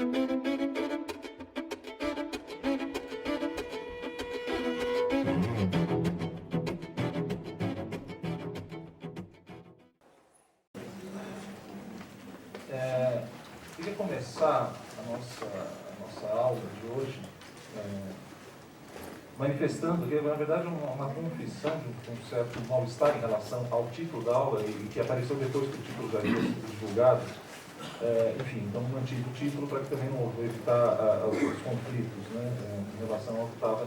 Queria começar a nossa aula de hoje manifestando que, na verdade, uma confissão de um certo mal-estar em relação ao título da aula e que apareceu depois que o título já havia sido divulgado. Enfim, então mantive o título para que também não evitar os conflitos, né, em relação ao que estava.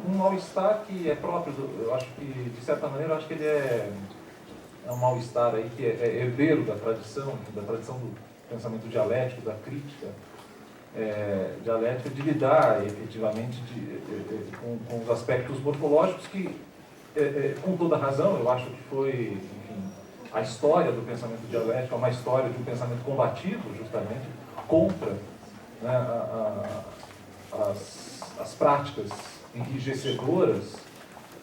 Um mal-estar que é próprio, eu acho que, de certa maneira, eu acho que ele é um mal-estar aí que é herdeiro da tradição do pensamento dialético, da crítica dialética, de lidar efetivamente com os aspectos morfológicos que, com toda razão, eu acho que foi, enfim, a história do pensamento dialético é uma história de um pensamento combativo, justamente, contra, né, as práticas enrijecedoras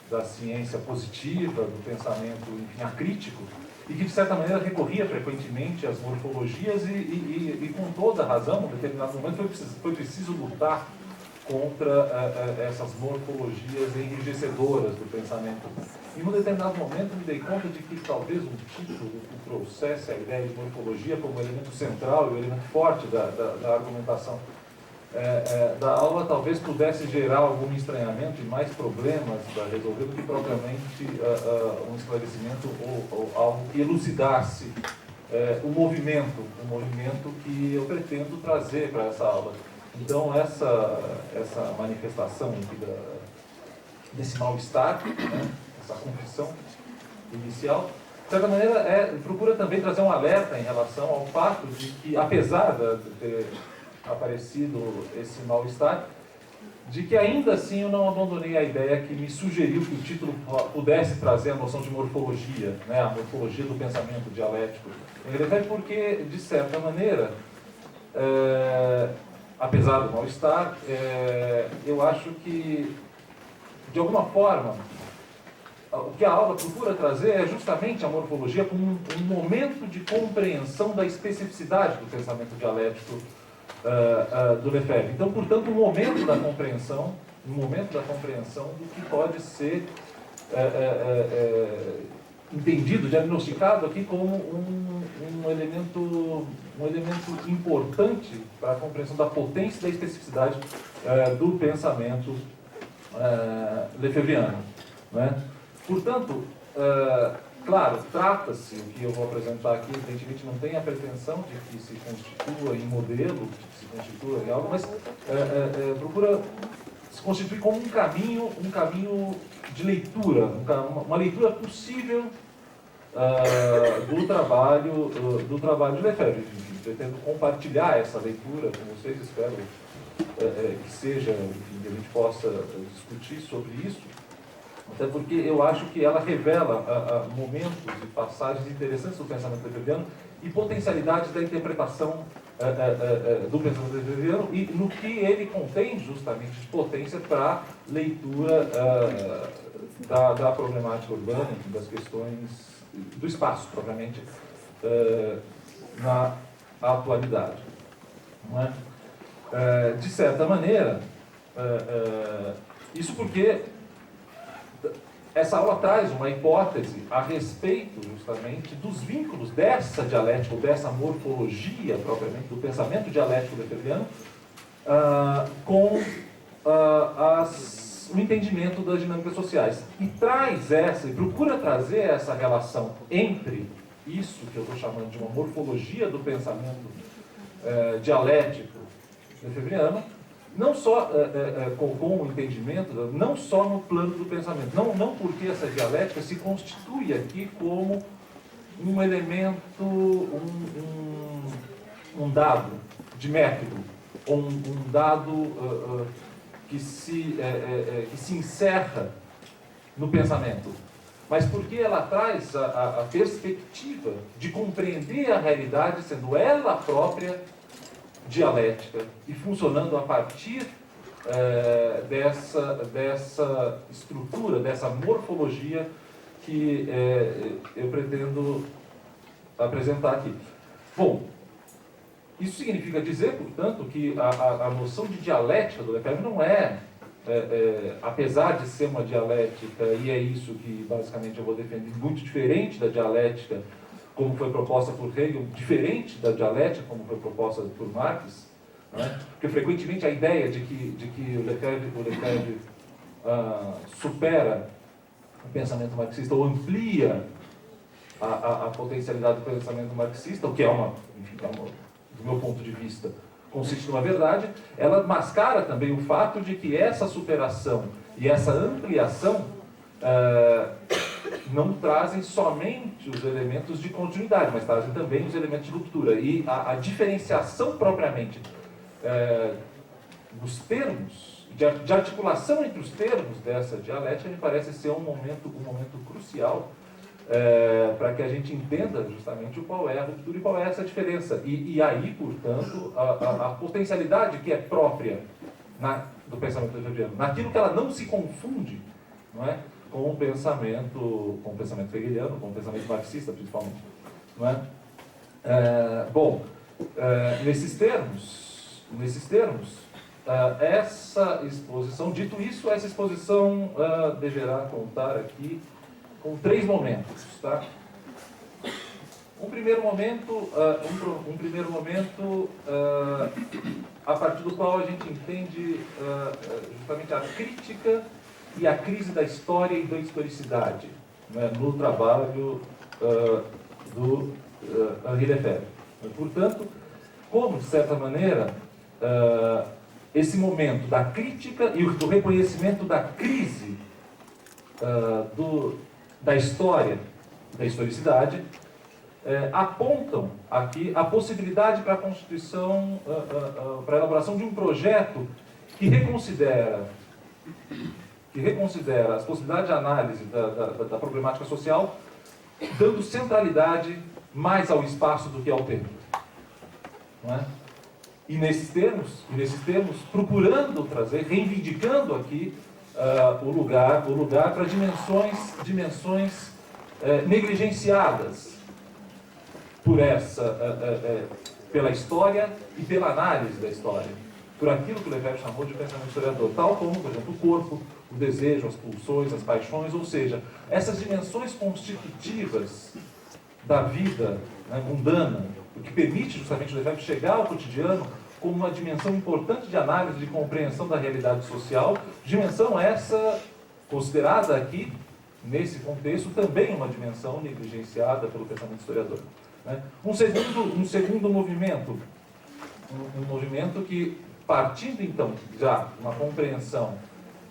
da ciência positiva, do pensamento, enfim, acrítico, e que, de certa maneira, recorria frequentemente às morfologias e com toda razão, em determinado momento, foi preciso lutar contra essas morfologias enrijecedoras do pensamento. E, num determinado momento, me dei conta de que talvez um título que trouxesse a ideia de morfologia como elemento central e o elemento forte da argumentação da aula talvez pudesse gerar algum estranhamento e mais problemas para resolver do que propriamente um esclarecimento ou algo que elucidasse o movimento que eu pretendo trazer para essa aula. Então, essa manifestação aqui desse mal-estar, né, essa confissão inicial, de certa maneira, procura também trazer um alerta em relação ao fato de que, apesar de ter aparecido esse mal-estar, de que ainda assim eu não abandonei a ideia que me sugeriu que o título pudesse trazer a noção de morfologia, né, a morfologia do pensamento dialético, porque, de certa maneira, apesar do mal-estar, eu acho que, de alguma forma, o que a aula procura trazer é justamente a morfologia como um momento de compreensão da especificidade do pensamento dialético do Lefebvre. Então, portanto, um momento da compreensão do que pode ser entendido, diagnosticado aqui como um elemento importante para a compreensão da potência e da especificidade do pensamento lefebvriano, né? Portanto, claro, trata-se, o que eu vou apresentar aqui, evidentemente não tem a pretensão de que se constitua em modelo, que se constitua em algo, mas procura se constituir como um caminho de leitura, uma leitura possível do trabalho de Lefebvre. Pretendo compartilhar essa leitura com vocês, espero que seja, enfim, que a gente possa discutir sobre isso. Até porque eu acho que ela revela momentos e passagens interessantes do pensamento lefebvriano e potencialidades da interpretação do pensamento lefebvriano e no que ele contém justamente de potência para a leitura da problemática urbana, das questões do espaço, propriamente, na atualidade. Não é? De certa maneira, isso porque essa aula traz uma hipótese a respeito, justamente, dos vínculos dessa dialética, ou dessa morfologia, propriamente, do pensamento dialético lefebvriano, com o entendimento das dinâmicas sociais. E procura trazer essa relação entre isso que eu estou chamando de uma morfologia do pensamento dialético lefebvriano, não só com o entendimento, não só no plano do pensamento, não porque essa dialética se constitui aqui como um elemento, um dado de método, ou um dado que se encerra no pensamento, mas porque ela traz a perspectiva de compreender a realidade sendo ela própria dialética e funcionando a partir dessa estrutura, dessa morfologia que eu pretendo apresentar aqui. Bom, Isso significa dizer, portanto, que a noção de dialética do Lefebvre não é, apesar de ser uma dialética, e é isso que basicamente eu vou defender, muito diferente da dialética como foi proposta por Hegel, diferente da dialética como foi proposta por Marx, né? Porque frequentemente a ideia de que o Lefebvre supera o pensamento marxista ou amplia a potencialidade do pensamento marxista, o que enfim, do meu ponto de vista, consiste numa verdade, ela mascara também o fato de que essa superação e essa ampliação não trazem somente os elementos de continuidade, mas trazem também os elementos de ruptura. E a diferenciação propriamente dos termos, de articulação entre os termos dessa dialética, me parece ser um momento crucial para que a gente entenda justamente qual é a ruptura e qual é essa diferença. E aí, portanto, a potencialidade que é própria do pensamento hegeliano, naquilo que ela não se confunde, não é, com o pensamento hegeliano, com o pensamento marxista, principalmente. Não é? Nesses termos, essa exposição, dito isso, essa exposição deverá contar aqui com 3 momentos, tá? Um primeiro momento, a partir do qual a gente entende justamente a crítica e a crise da história e da historicidade, né, no trabalho do Henri Lefebvre. Portanto, como, de certa maneira, esse momento da crítica e do reconhecimento da crise da história, da historicidade, apontam aqui a possibilidade para a constituição, para a elaboração de um projeto que reconsidera as possibilidades de análise da problemática social, dando centralidade mais ao espaço do que ao tempo. Não é? E nesses termos, procurando trazer, reivindicando aqui o lugar para dimensões negligenciadas pela história e pela análise da história, por aquilo que o Lefebvre chamou de pensamento historiador, tal como, por exemplo, o corpo, o desejo, as pulsões, as paixões, ou seja, essas dimensões constitutivas da vida, né, mundana, o que permite justamente o Lefebvre chegar ao cotidiano como uma dimensão importante de análise, de compreensão da realidade social, dimensão essa considerada aqui, nesse contexto, também uma dimensão negligenciada pelo pensamento historiador. Né? Um segundo movimento, um movimento que, partindo então já uma compreensão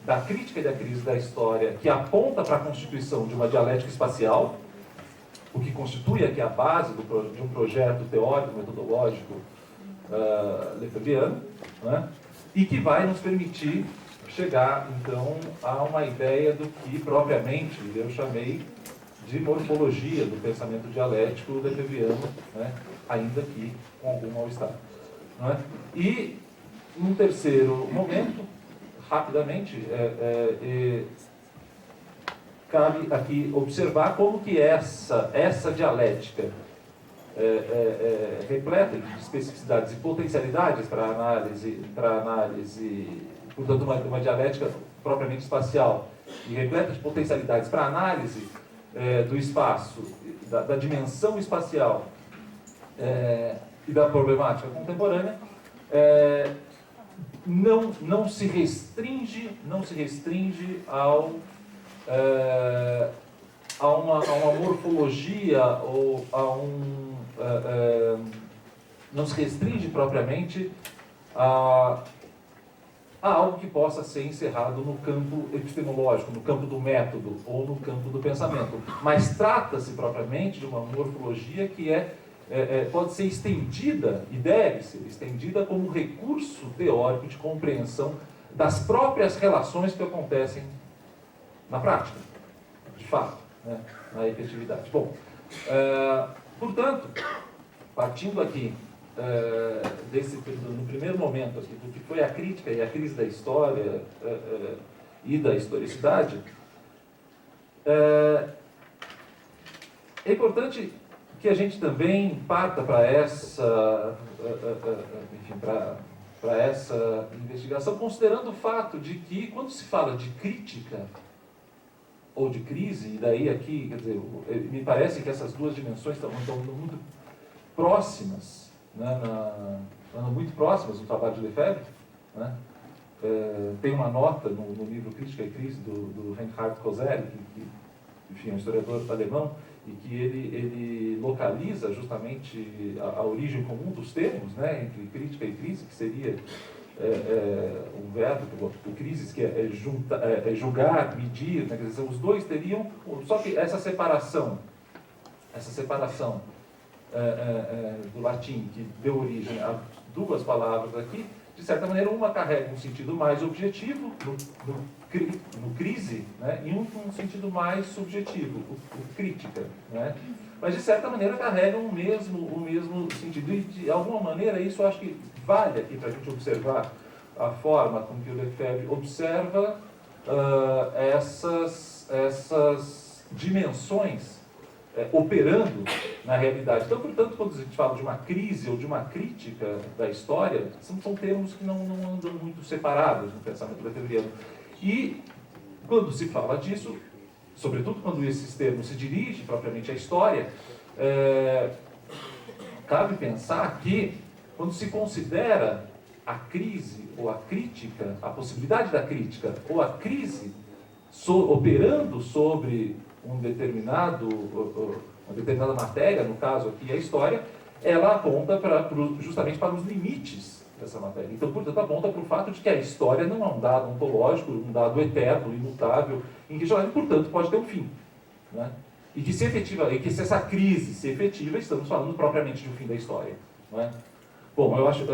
da crítica e da crise da história, que aponta para a constituição de uma dialética espacial, o que constitui aqui a base de um projeto teórico, metodológico lefebvriano, né? E que vai nos permitir chegar, então, a uma ideia do que, propriamente, eu chamei de morfologia do pensamento dialético lefebvriano, né? Ainda que com algum mal-estar. Não é? E, num terceiro momento, rapidamente, cabe aqui observar como que essa dialética repleta de especificidades e potencialidades para análise, portanto, uma dialética propriamente espacial, e repleta de potencialidades para análise do espaço, da dimensão espacial e da problemática contemporânea, não se restringe a uma morfologia ou não se restringe propriamente a algo que possa ser encerrado no campo epistemológico, no campo do método ou no campo do pensamento, mas trata-se propriamente de uma morfologia que pode ser estendida e deve ser estendida como recurso teórico de compreensão das próprias relações que acontecem na prática, de fato, né, na efetividade. Bom, portanto, partindo aqui no primeiro momento aqui, do que foi a crítica e a crise da história e da historicidade, é importante que a gente também parta para essa, enfim, para essa investigação, considerando o fato de que, quando se fala de crítica ou de crise, e daí aqui, quer dizer, me parece que essas duas dimensões estão muito próximas, né, muito próximas do trabalho de Lefebvre, né? Tem uma nota no livro Crítica e Crise do Reinhard Koselleck, que enfim, é um historiador alemão, e que ele localiza justamente a origem comum dos termos, né, entre crítica e crise, que seria um verbo, o crisis, que é julgar, medir, né, quer dizer, os dois teriam, só que essa separação do latim, que deu origem a duas palavras aqui, de certa maneira, uma carrega um sentido mais objetivo, no crise, né, e um sentido mais subjetivo, o crítica, né? Mas, de certa maneira, carregam o mesmo sentido. E, de alguma maneira, isso eu acho que vale aqui para a gente observar a forma com que o Lefebvre observa essas dimensões operando na realidade. Então, portanto, quando a gente fala de uma crise ou de uma crítica da história, são termos que não andam muito separados no pensamento lefebvriano. E, quando se fala disso, sobretudo quando esses termos se dirigem propriamente à história, cabe pensar que, quando se considera a crise ou a crítica, a possibilidade da crítica ou a crise operando sobre uma determinada matéria, no caso aqui a história, ela aponta justamente para os limites dessa matéria. Então, portanto, aponta para o fato de que a história não é um dado ontológico, um dado eterno, imutável, inquestionável, e, portanto, pode ter um fim, né? E que se essa crise se efetiva, estamos falando propriamente de um fim da história, não é? Bom, eu acho,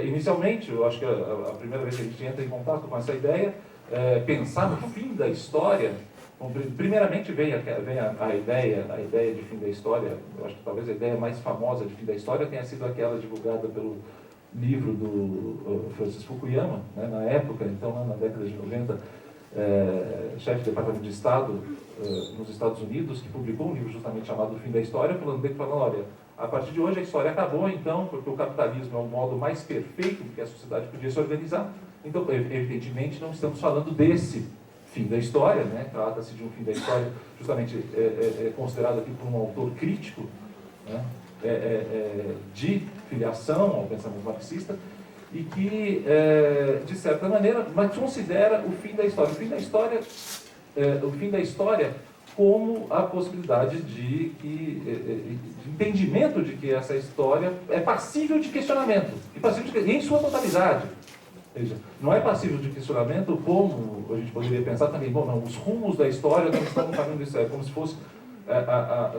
inicialmente, eu acho que a primeira vez que a gente entra em contato com essa ideia, pensar no fim da história. Bom, primeiramente vem a ideia de fim da história. Eu acho que talvez a ideia mais famosa de fim da história tenha sido aquela divulgada pelo livro do Francis Fukuyama, né, na época, então, na década de 90, chefe do Departamento de Estado nos Estados Unidos, que publicou um livro justamente chamado O Fim da História, falando, olha, a partir de hoje a história acabou, então, porque o capitalismo é o modo mais perfeito que a sociedade podia se organizar. Então, evidentemente, não estamos falando desse fim da história, né? Trata-se de um fim da história justamente considerado aqui por um autor crítico, né? De filiação ao pensamento marxista, e que, de certa maneira, mas considera o fim da história. O fim da história como a possibilidade de entendimento de que essa história é passível de questionamento, e em sua totalidade. Veja, não é passível de questionamento como a gente poderia pensar também, bom, não, os rumos da história não estão no caminho disso, é como se fosse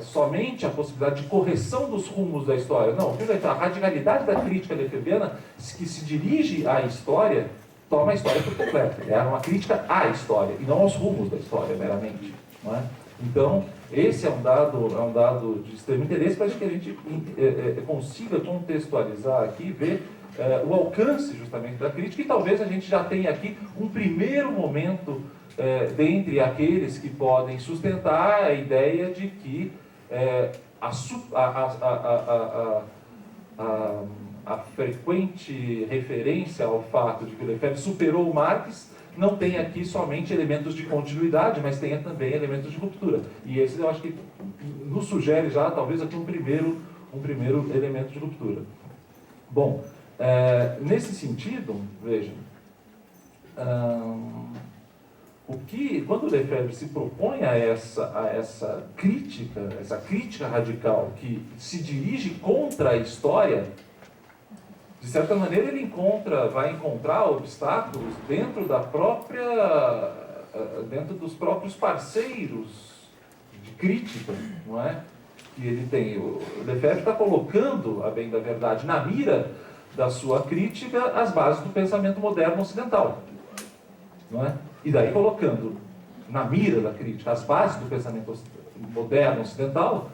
somente a possibilidade de correção dos rumos da história. Não, a radicalidade da crítica lefebvriana, que se dirige à história, toma a história por completo. É uma crítica à história, e não aos rumos da história, meramente. Não é? Então, esse é um dado de extremo interesse para que a gente consiga contextualizar aqui, ver o alcance justamente da crítica, e talvez a gente já tenha aqui um primeiro momento dentre aqueles que podem sustentar a ideia de que a frequente referência ao fato de que o Lefebvre superou o Marx não tem aqui somente elementos de continuidade, mas tenha também elementos de ruptura. E esse eu acho que nos sugere já, talvez, aqui um primeiro elemento de ruptura. Bom, nesse sentido, vejam, quando o Lefebvre se propõe a essa crítica radical que se dirige contra a história, de certa maneira ele vai encontrar obstáculos dentro dos próprios parceiros de crítica, não é? Que ele tem. O Lefebvre está colocando, a bem da verdade, na mira da sua crítica as bases do pensamento moderno ocidental, não é? E daí colocando na mira da crítica as bases do pensamento moderno ocidental,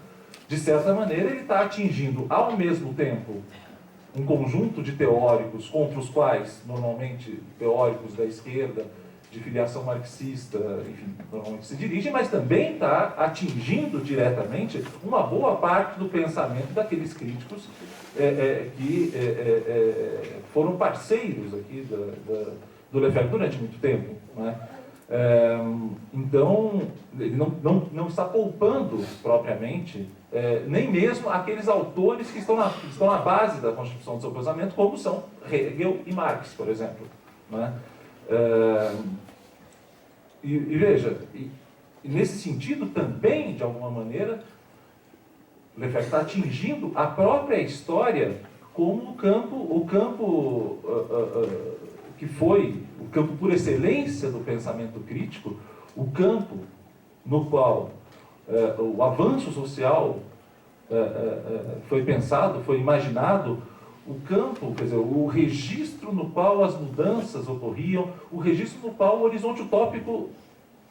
de certa maneira ele está atingindo ao mesmo tempo um conjunto de teóricos contra os quais, normalmente, teóricos da esquerda de filiação marxista, enfim, normalmente se dirigem, mas também está atingindo diretamente uma boa parte do pensamento daqueles críticos que foram parceiros aqui do Lefebvre durante muito tempo, né? Então, ele não está poupando propriamente nem mesmo aqueles autores que estão na base da constituição do seu pensamento, como são Hegel e Marx, por exemplo, né? E veja, nesse sentido também, de alguma maneira, Lefebvre está atingindo a própria história como o campo que foi o campo por excelência do pensamento crítico, o campo no qual o avanço social foi pensado, foi imaginado, o campo, quer dizer, o registro no qual as mudanças ocorriam, o registro no qual o horizonte utópico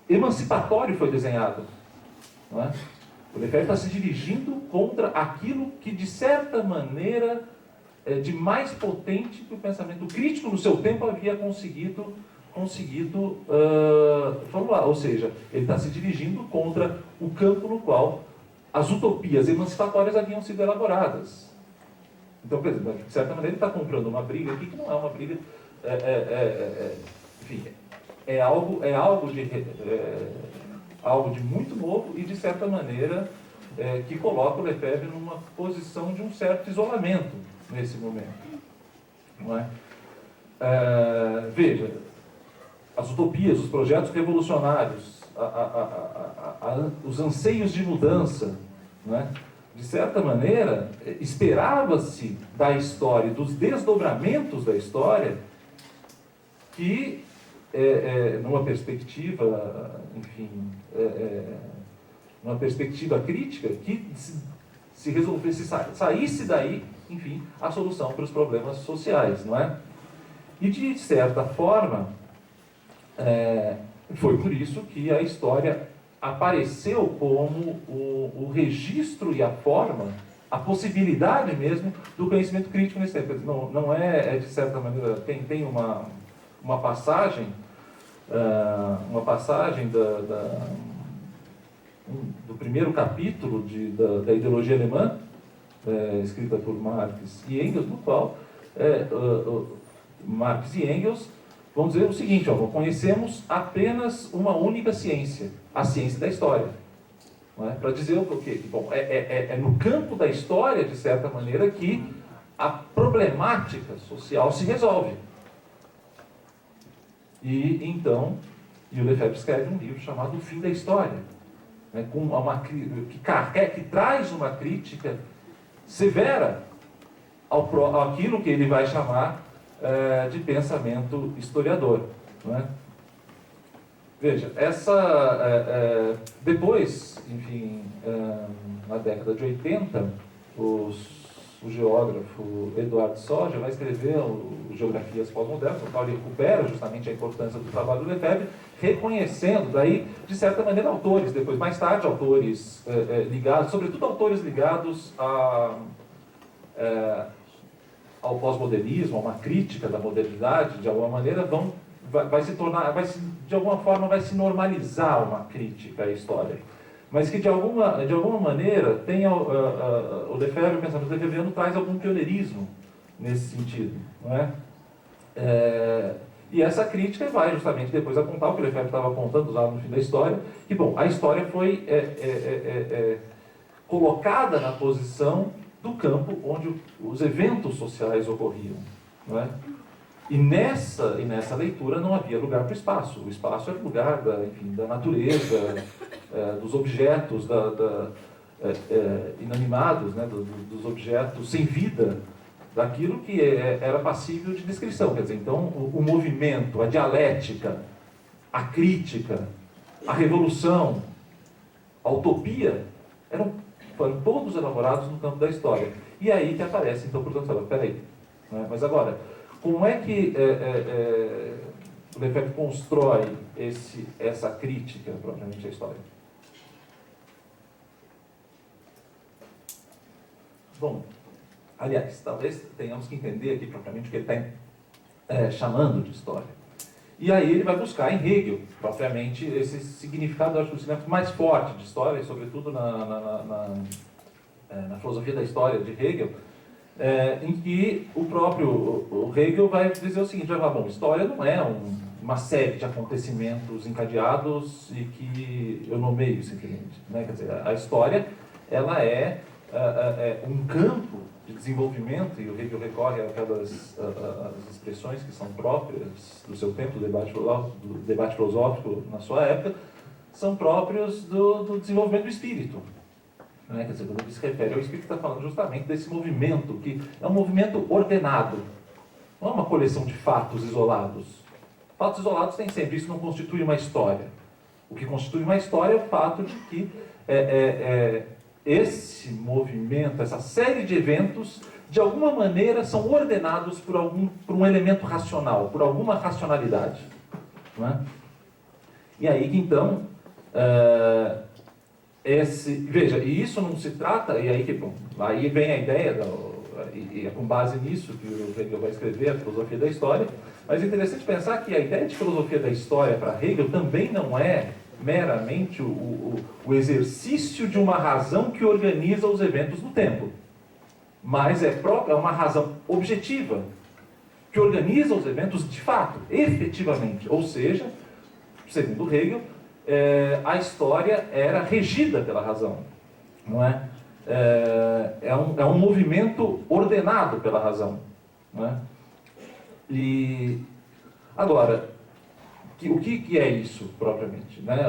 emancipatório foi desenhado. Não é? O Lefebvre está se dirigindo contra aquilo que, de certa maneira, de mais potente que o pensamento crítico no seu tempo havia conseguido formular. Ou seja, ele está se dirigindo contra o campo no qual as utopias emancipatórias haviam sido elaboradas. Então, por exemplo, de certa maneira, ele está comprando uma briga aqui que não é uma briga... enfim, algo de muito novo e, de certa maneira, que coloca o Lefebvre numa posição de um certo isolamento nesse momento. Não é? Veja, as utopias, os projetos revolucionários, os anseios de mudança, não é? De certa maneira, esperava-se da história, dos desdobramentos da história, que, numa perspectiva, enfim, numa perspectiva crítica, que se resolvesse, saísse daí, enfim, a solução para os problemas sociais, não é? E, de certa forma, foi por isso que a história apareceu como o registro e a forma, a possibilidade mesmo do conhecimento crítico nesse tempo. Não de certa maneira, tem uma passagem do primeiro capítulo da ideologia alemã, escrita por Marx e Engels, no qual Marx e Engels vão dizer o seguinte: conhecemos apenas uma única ciência, a ciência da história. Para dizer o quê? Bom, é no campo da história, de certa maneira, que a problemática social se resolve. E então, o Lefebvre escreve um livro chamado O Fim da História, né, que traz uma crítica severa àquilo que ele vai chamar de pensamento historiador. Não é? Veja, depois, enfim, na década de 80, o geógrafo Eduardo Soja vai escrever o Geografias Pós-Modernas, no qual ele recupera justamente a importância do trabalho do Lefebvre, reconhecendo, daí, de certa maneira, autores, depois, mais tarde, autores ligados, sobretudo autores ligados ao pós-modernismo, a uma crítica da modernidade, de alguma maneira, de alguma forma, vai se normalizar uma crítica à história. Mas que, de alguma maneira, o Lefebvre, o pensamento lefebvriano, traz algum pioneirismo nesse sentido. Não é? E essa crítica vai justamente depois apontar o que o Lefebvre estava apontando lá no fim da história, que, bom, a história foi colocada na posição do campo onde os eventos sociais ocorriam. Não é? E nessa leitura não havia lugar para o espaço. O espaço era o lugar da natureza, dos objetos inanimados, né, dos objetos sem vida, daquilo que era passível de descrição. Quer dizer, então, o movimento, a dialética, a crítica, a revolução, a utopia, foram todos elaborados no campo da história. E aí que aparece, então, portanto, peraí, né, mas agora, como é que o Lefebvre constrói essa crítica propriamente à história? Bom, aliás, talvez tenhamos que entender aqui propriamente o que ele está chamando de história. E aí ele vai buscar em Hegel, propriamente, esse significado, acho que o significado mais forte de história, sobretudo na filosofia da história de Hegel, em que o próprio Hegel vai dizer o seguinte: bom, história não é uma série de acontecimentos encadeados e que eu nomeio simplesmente, né? Quer dizer, a história ela é um campo de desenvolvimento, e o Hegel recorre àquelas as expressões que são próprias do seu tempo, do debate filosófico na sua época, são próprios do desenvolvimento do espírito. Né? Quer dizer, quando ele se refere ao espírito, está falando justamente desse movimento, que é um movimento ordenado, não é uma coleção de fatos isolados. Fatos isolados tem sempre, isso não constitui uma história. O que constitui uma história é o fato de que esse movimento, essa série de eventos, de alguma maneira são ordenados por um elemento racional, por alguma racionalidade. Não é? E aí que então, veja, e isso não se trata, e aí que bom, aí vem a ideia, e é com base nisso que o Hegel vai escrever a filosofia da história, mas é interessante pensar que a ideia de filosofia da história para Hegel também não é meramente o exercício de uma razão que organiza os eventos no tempo, mas é uma razão objetiva que organiza os eventos de fato, efetivamente. Ou seja, segundo Hegel, a história era regida pela razão, não é? É um movimento ordenado pela razão, não é? E agora, o que é isso propriamente, né?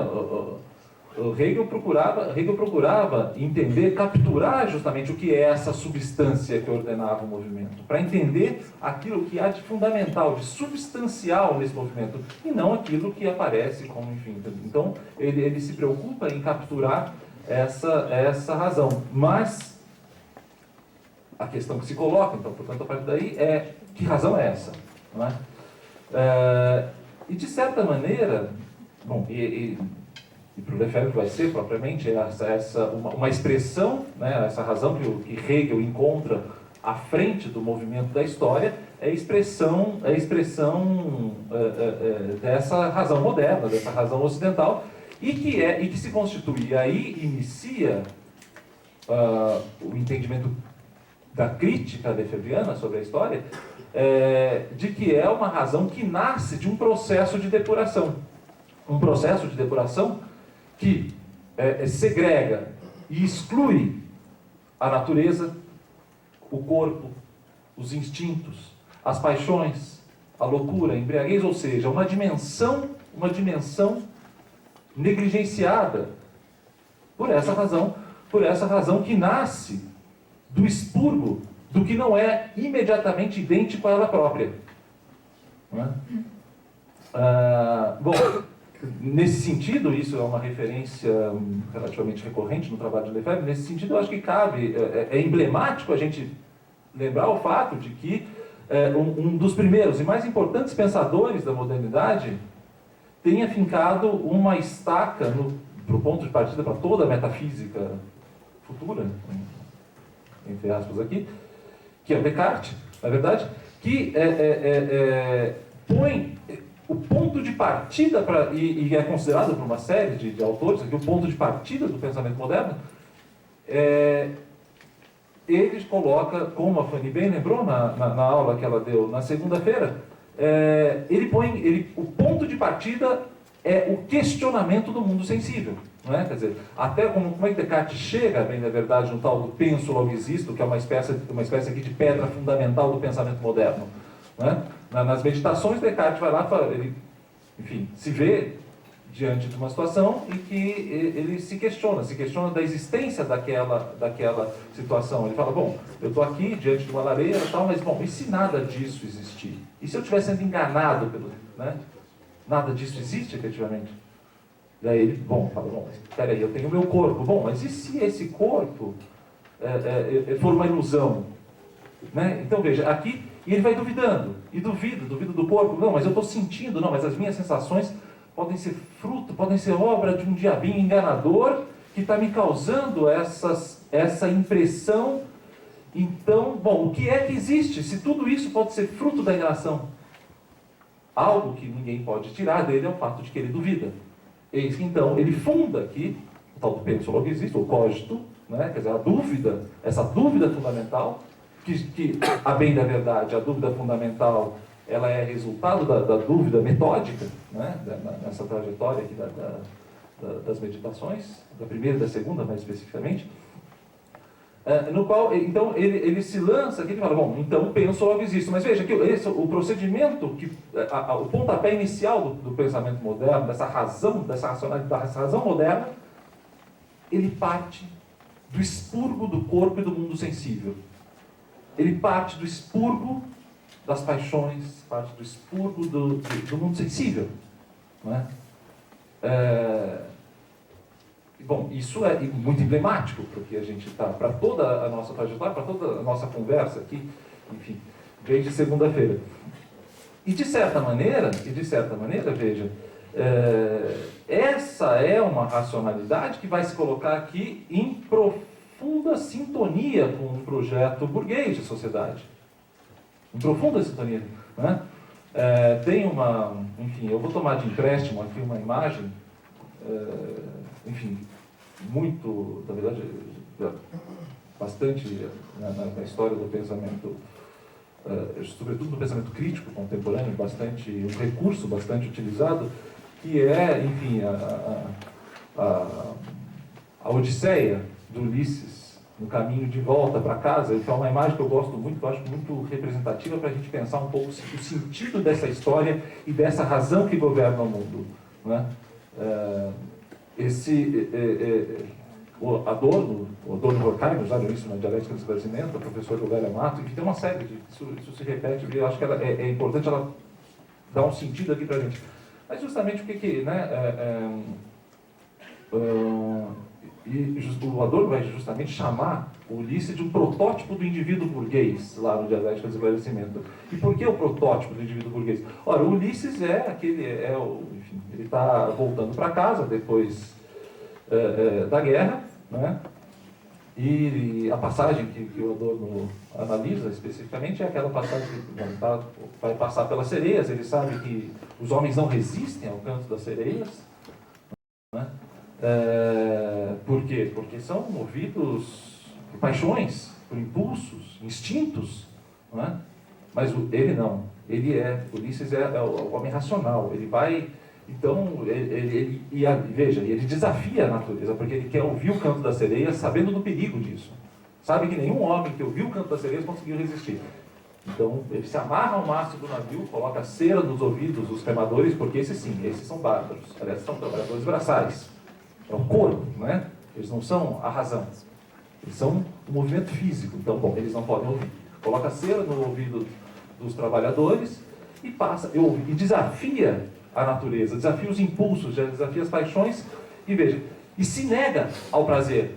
O Hegel procurava entender, capturar justamente o que é essa substância que ordenava o movimento, para entender aquilo que há de fundamental, de substancial nesse movimento, e não aquilo que aparece como, enfim. Então, ele se preocupa em capturar essa razão. Mas a questão que se coloca, então, portanto, a partir daí, é: que razão é essa? Não é? E, de certa maneira, bom, e para o Lefebvre vai ser propriamente uma expressão, né, essa razão que Hegel encontra à frente do movimento da história, é a expressão dessa razão moderna, dessa razão ocidental, e que se constitui, e aí inicia o entendimento da crítica lefebvriana sobre a história, de que é uma razão que nasce de um processo de depuração. Um processo de depuração que segrega e exclui a natureza, o corpo, os instintos, as paixões, a loucura, a embriaguez, ou seja, uma dimensão negligenciada por essa razão que nasce do expurgo do que não é imediatamente idêntico a ela própria. Não é? Bom, nesse sentido, isso é uma referência relativamente recorrente no trabalho de Lefebvre. Nesse sentido, eu acho que cabe, é emblemático a gente lembrar o fato de que um dos primeiros e mais importantes pensadores da modernidade tenha fincado uma estaca para o ponto de partida para toda a metafísica futura, entre aspas aqui, que é o Descartes, na verdade, que põe o ponto de partida, e é considerado por uma série de autores aqui, o ponto de partida do pensamento moderno, ele coloca, como a Fanny bem lembrou na aula que ela deu na segunda-feira, o ponto de partida é o questionamento do mundo sensível. Não é? Quer dizer, até como é que Descartes chega, bem na verdade, no tal do penso logo existo, que é uma espécie aqui de pedra fundamental do pensamento moderno. Não é? Nas meditações, Descartes vai lá, ele, enfim, se vê diante de uma situação em que ele se questiona da existência daquela situação. Ele fala: bom, eu estou aqui diante de uma lareira e tal, mas, bom, e se nada disso existir? E se eu estiver sendo enganado né? Nada disso existe, efetivamente? E aí ele, fala, espera aí, eu tenho o meu corpo. Bom, mas e se esse corpo for uma ilusão? Né? Então, veja, aqui, e ele vai duvidando, e duvido do corpo. Não, mas eu estou sentindo, não, mas as minhas sensações podem ser fruto, podem ser obra de um diabinho enganador que está me causando essa impressão. Então, bom, o que é que existe? Se tudo isso pode ser fruto da enganação? algo que ninguém pode tirar dele é o fato de que ele duvida. Eis que então ele funda aqui o tal do penso logo existe, o cogito, né? Quer dizer, a dúvida, essa dúvida fundamental, que a bem da verdade, a dúvida fundamental, ela é resultado da dúvida metódica, né? Nessa trajetória aqui das meditações, da primeira e da segunda, mais especificamente, no qual, então, ele se lança aqui e fala, bom, então penso logo existo. Mas veja que o procedimento, o pontapé inicial do pensamento moderno, dessa racionalidade, dessa razão moderna, ele parte do expurgo do corpo e do mundo sensível. Ele parte do expurgo das paixões, parte do expurgo do mundo sensível. Não é? Bom, isso é muito emblemático, porque a gente está, para toda a nossa trajetória, para toda a nossa conversa aqui, enfim, desde segunda-feira. E de certa maneira, veja, essa é uma racionalidade que vai se colocar aqui em profunda sintonia com um projeto burguês de sociedade. Em profunda sintonia. Né? Tem enfim, eu vou tomar de empréstimo aqui uma imagem, enfim, muito, na verdade, bastante na história do pensamento, sobretudo no pensamento crítico contemporâneo, um recurso bastante utilizado, que é, enfim, a Odisseia do Ulisses no caminho de volta para casa. Então, é uma imagem que eu gosto muito, que eu acho muito representativa para a gente pensar um pouco o sentido dessa história e dessa razão que governa o mundo. Né? O Adorno Horkheimer, usaram isso na Dialética do Esclarecimento, o professor José Amato, que tem uma série isso se repete, eu acho que é importante ela dar um sentido aqui para a gente. Mas justamente o que o Adorno vai justamente chamar o Ulisses de um protótipo do indivíduo burguês, lá no Dialética do Esclarecimento. E por que o protótipo do indivíduo burguês? Ora, o Ulisses enfim, ele está voltando para casa depois da guerra, né? E a passagem que o Adorno analisa especificamente é aquela passagem que vai passar pelas sereias. Ele sabe que os homens não resistem ao canto das sereias. Né? Por quê? Porque são movidos por paixões, por impulsos, instintos. Né? Mas ele não. Ulisses é o homem racional. Ele vai... Então, veja, ele desafia a natureza, porque ele quer ouvir o canto das sereias sabendo do perigo disso. Sabe que nenhum homem que ouviu o canto das sereias conseguiu resistir. Então, ele se amarra ao mastro do navio, coloca cera nos ouvidos dos remadores, porque esses são bárbaros. Aliás, são trabalhadores braçais. É o corpo, né? Eles não são a razão. Eles são o movimento físico. Então, bom, eles não podem ouvir. Coloca cera no ouvido dos trabalhadores e desafia a natureza, desafia os impulsos, desafia as paixões, e veja, e se nega ao prazer.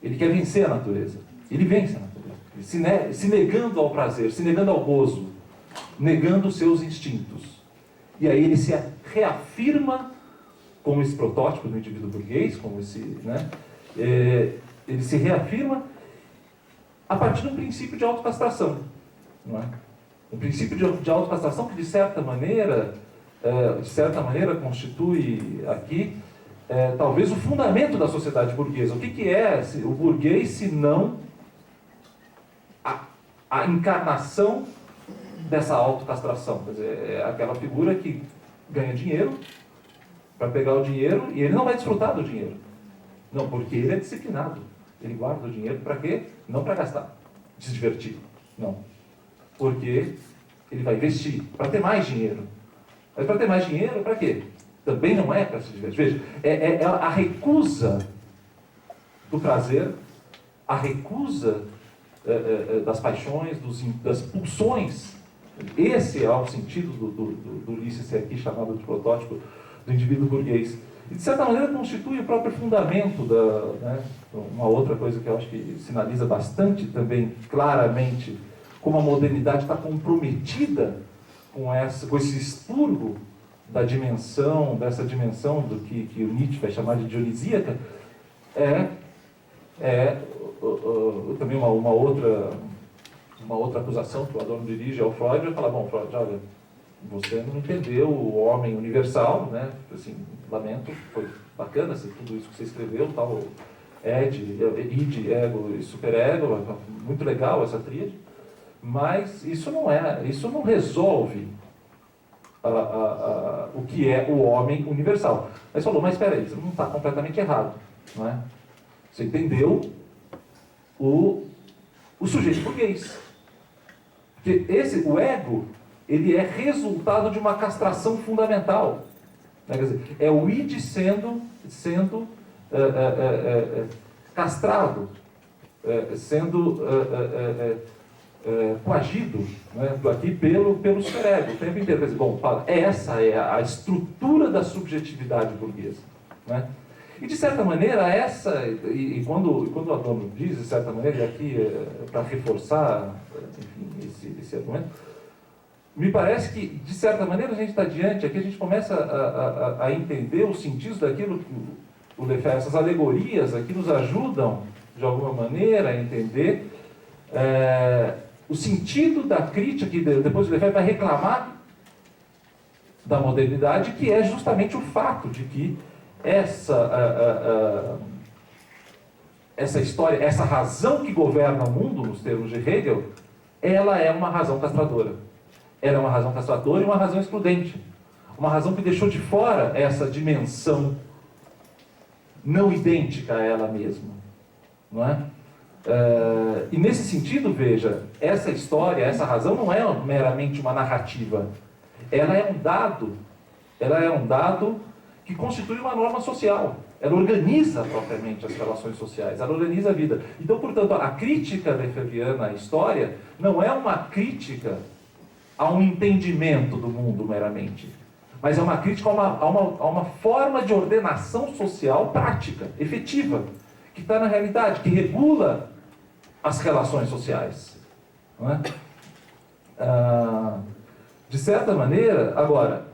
Ele quer vencer a natureza. Ele vence a natureza. Ele se negando ao prazer, se negando ao gozo, negando os seus instintos. E aí ele se reafirma como esse protótipo do indivíduo burguês, como esse, né? Ele se reafirma a partir de um princípio de autocastração. Não é? Um princípio de autocastração que, de certa maneira, constitui aqui, talvez, o fundamento da sociedade burguesa. O que é o burguês, se não a encarnação dessa autocastração? Quer dizer, é aquela figura que ganha dinheiro para pegar o dinheiro e ele não vai desfrutar do dinheiro. Não, porque ele é disciplinado. Ele guarda o dinheiro para quê? Não para gastar, se divertir. Não. Porque ele vai investir para ter mais dinheiro. Mas para ter mais dinheiro, para quê? Também não é para se divertir. Veja, é a recusa do prazer, a recusa das paixões, das pulsões. Esse é o sentido do Ulisses ser aqui chamado de protótipo do indivíduo burguês. E, de certa maneira, constitui o próprio fundamento uma outra coisa que eu acho que sinaliza bastante também, claramente, como a modernidade está comprometida com esse expurgo dessa dimensão do que o Nietzsche vai chamar de dionisíaca, também uma outra acusação que o Adorno dirige ao Freud, vai falar, bom, Freud, olha, você não entendeu o homem universal, né? Assim, lamento, foi bacana tudo isso que você escreveu, tal, id, ego e superego, muito legal essa tríade, mas isso não resolve o que é o homem universal. Aí você falou, mas espera aí, você não está completamente errado, não é? Você entendeu o sujeito burguês. Porque o ego, ele é resultado de uma castração fundamental. Né? Quer dizer, é o id sendo castrado, sendo coagido, né, aqui pelo superego o tempo inteiro. Quer dizer, bom, essa é a estrutura da subjetividade burguesa. Né? E, de certa maneira, quando o Adorno diz, de certa maneira, e aqui para reforçar, enfim, esse argumento, me parece que, de certa maneira, a gente está diante, aqui a gente começa a entender os sentidos daquilo que o Lefebvre, essas alegorias aqui nos ajudam, de alguma maneira, a entender o sentido da crítica que depois o Lefebvre vai reclamar da modernidade, que é justamente o fato de que essa história, essa razão que governa o mundo, nos termos de Hegel, ela é uma razão castradora. Ela é uma razão castradora e uma razão excludente. Uma razão que deixou de fora essa dimensão não idêntica a ela mesma. Não é? E nesse sentido, veja, essa história, essa razão não é meramente uma narrativa. Ela é um dado que constitui uma norma social. Ela organiza propriamente as relações sociais, ela organiza a vida. Então, portanto, a crítica lefebvriana à história não é uma crítica a um entendimento do mundo meramente, mas é uma crítica a uma forma de ordenação social prática, efetiva, que está na realidade, que regula as relações sociais. Não é? De certa maneira, agora,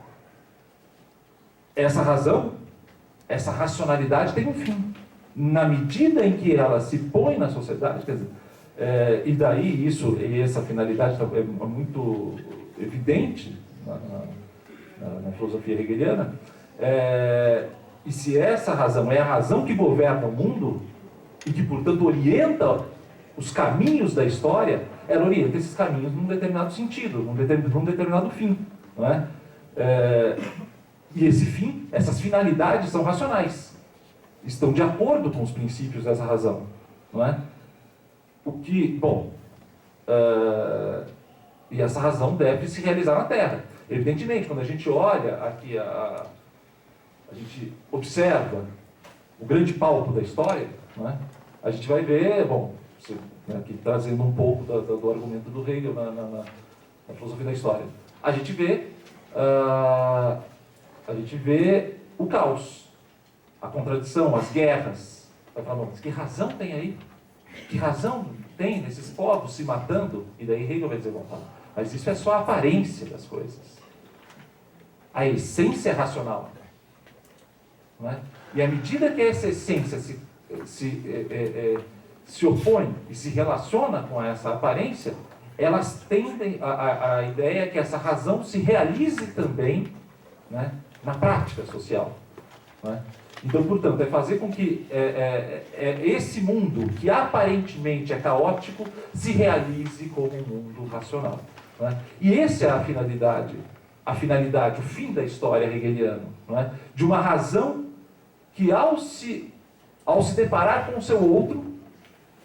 essa razão, essa racionalidade tem um fim. Na medida em que ela se põe na sociedade, quer dizer, e daí essa finalidade é muito evidente na filosofia hegeliana, e se essa razão é a razão que governa o mundo, e que, portanto, orienta os caminhos da história, ela orienta esses caminhos num determinado sentido, num determinado fim. Não é? E esse fim, essas finalidades são racionais, estão de acordo com os princípios dessa razão. Não é? E essa razão deve se realizar na Terra. Evidentemente, quando a gente olha aqui, a gente observa o grande palco da história, não é? A gente vai ver, aqui trazendo um pouco do argumento do Hegel na filosofia da história, a gente vê o caos, a contradição, as guerras. Vai falar, mas que razão tem aí? Que razão tem nesses povos se matando? E daí Hegel vai dizer, mas isso é só a aparência das coisas. A essência é racional. Não é? E à medida que essa essência se opõe e se relaciona com essa aparência, elas tendem a ideia que essa razão se realize também, né, na prática social. Né? Então, portanto, é fazer com que esse mundo, que aparentemente é caótico, se realize como um mundo racional. Né? E essa é a finalidade, o fim da história hegeliana. Não é? De uma razão que, ao se deparar com o seu outro,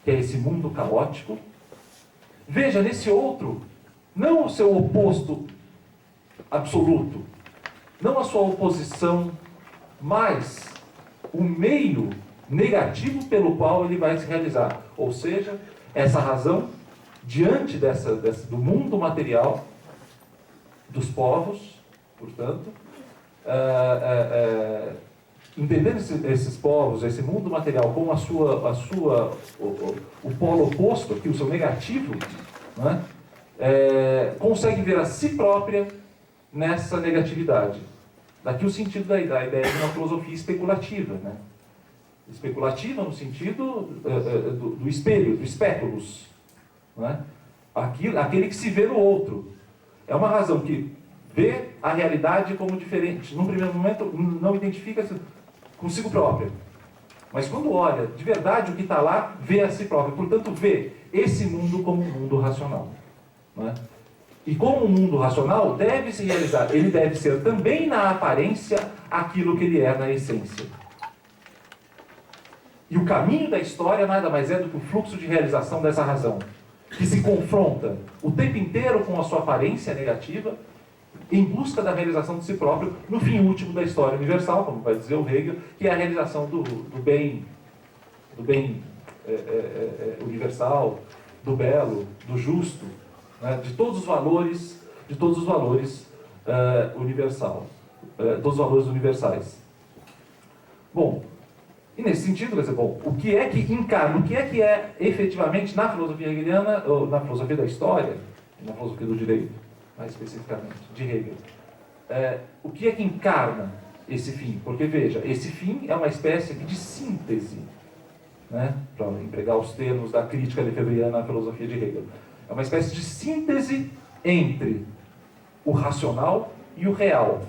que é esse mundo caótico, veja nesse outro, não o seu oposto absoluto, não a sua oposição, mas o meio negativo pelo qual ele vai se realizar. Ou seja, essa razão, diante do mundo material, dos povos, portanto, entendendo esses povos, esse mundo material como o polo oposto, aqui, o seu negativo, né, consegue ver a si própria nessa negatividade. Daqui o sentido da ideia de uma filosofia especulativa. Né? Especulativa no sentido do espelho, do especulos. Né? Aquele que se vê no outro. É uma razão que vê a realidade como diferente. Num primeiro momento, não identifica-se consigo própria. Mas quando olha de verdade o que está lá, vê a si próprio. Portanto, vê esse mundo como um mundo racional. Não é? E como um mundo racional deve se realizar, ele deve ser também na aparência aquilo que ele é na essência. E o caminho da história nada mais é do que o fluxo de realização dessa razão, que se confronta o tempo inteiro com a sua aparência negativa, em busca da realização de si próprio, no fim último da história universal, como vai dizer o Hegel, que é a realização do bem universal, do belo, do justo, né, de todos os valores todos os valores universais. Bom, e nesse sentido, quer dizer, bom, o que é que encarna, o que é efetivamente na filosofia hegeliana, ou na filosofia da história, na filosofia do direito, mais especificamente, de Hegel, o que é que encarna esse fim? Porque, veja, esse fim é uma espécie de síntese, né, para empregar os termos da crítica lefebvriana à filosofia de Hegel. É uma espécie de síntese entre o racional e o real.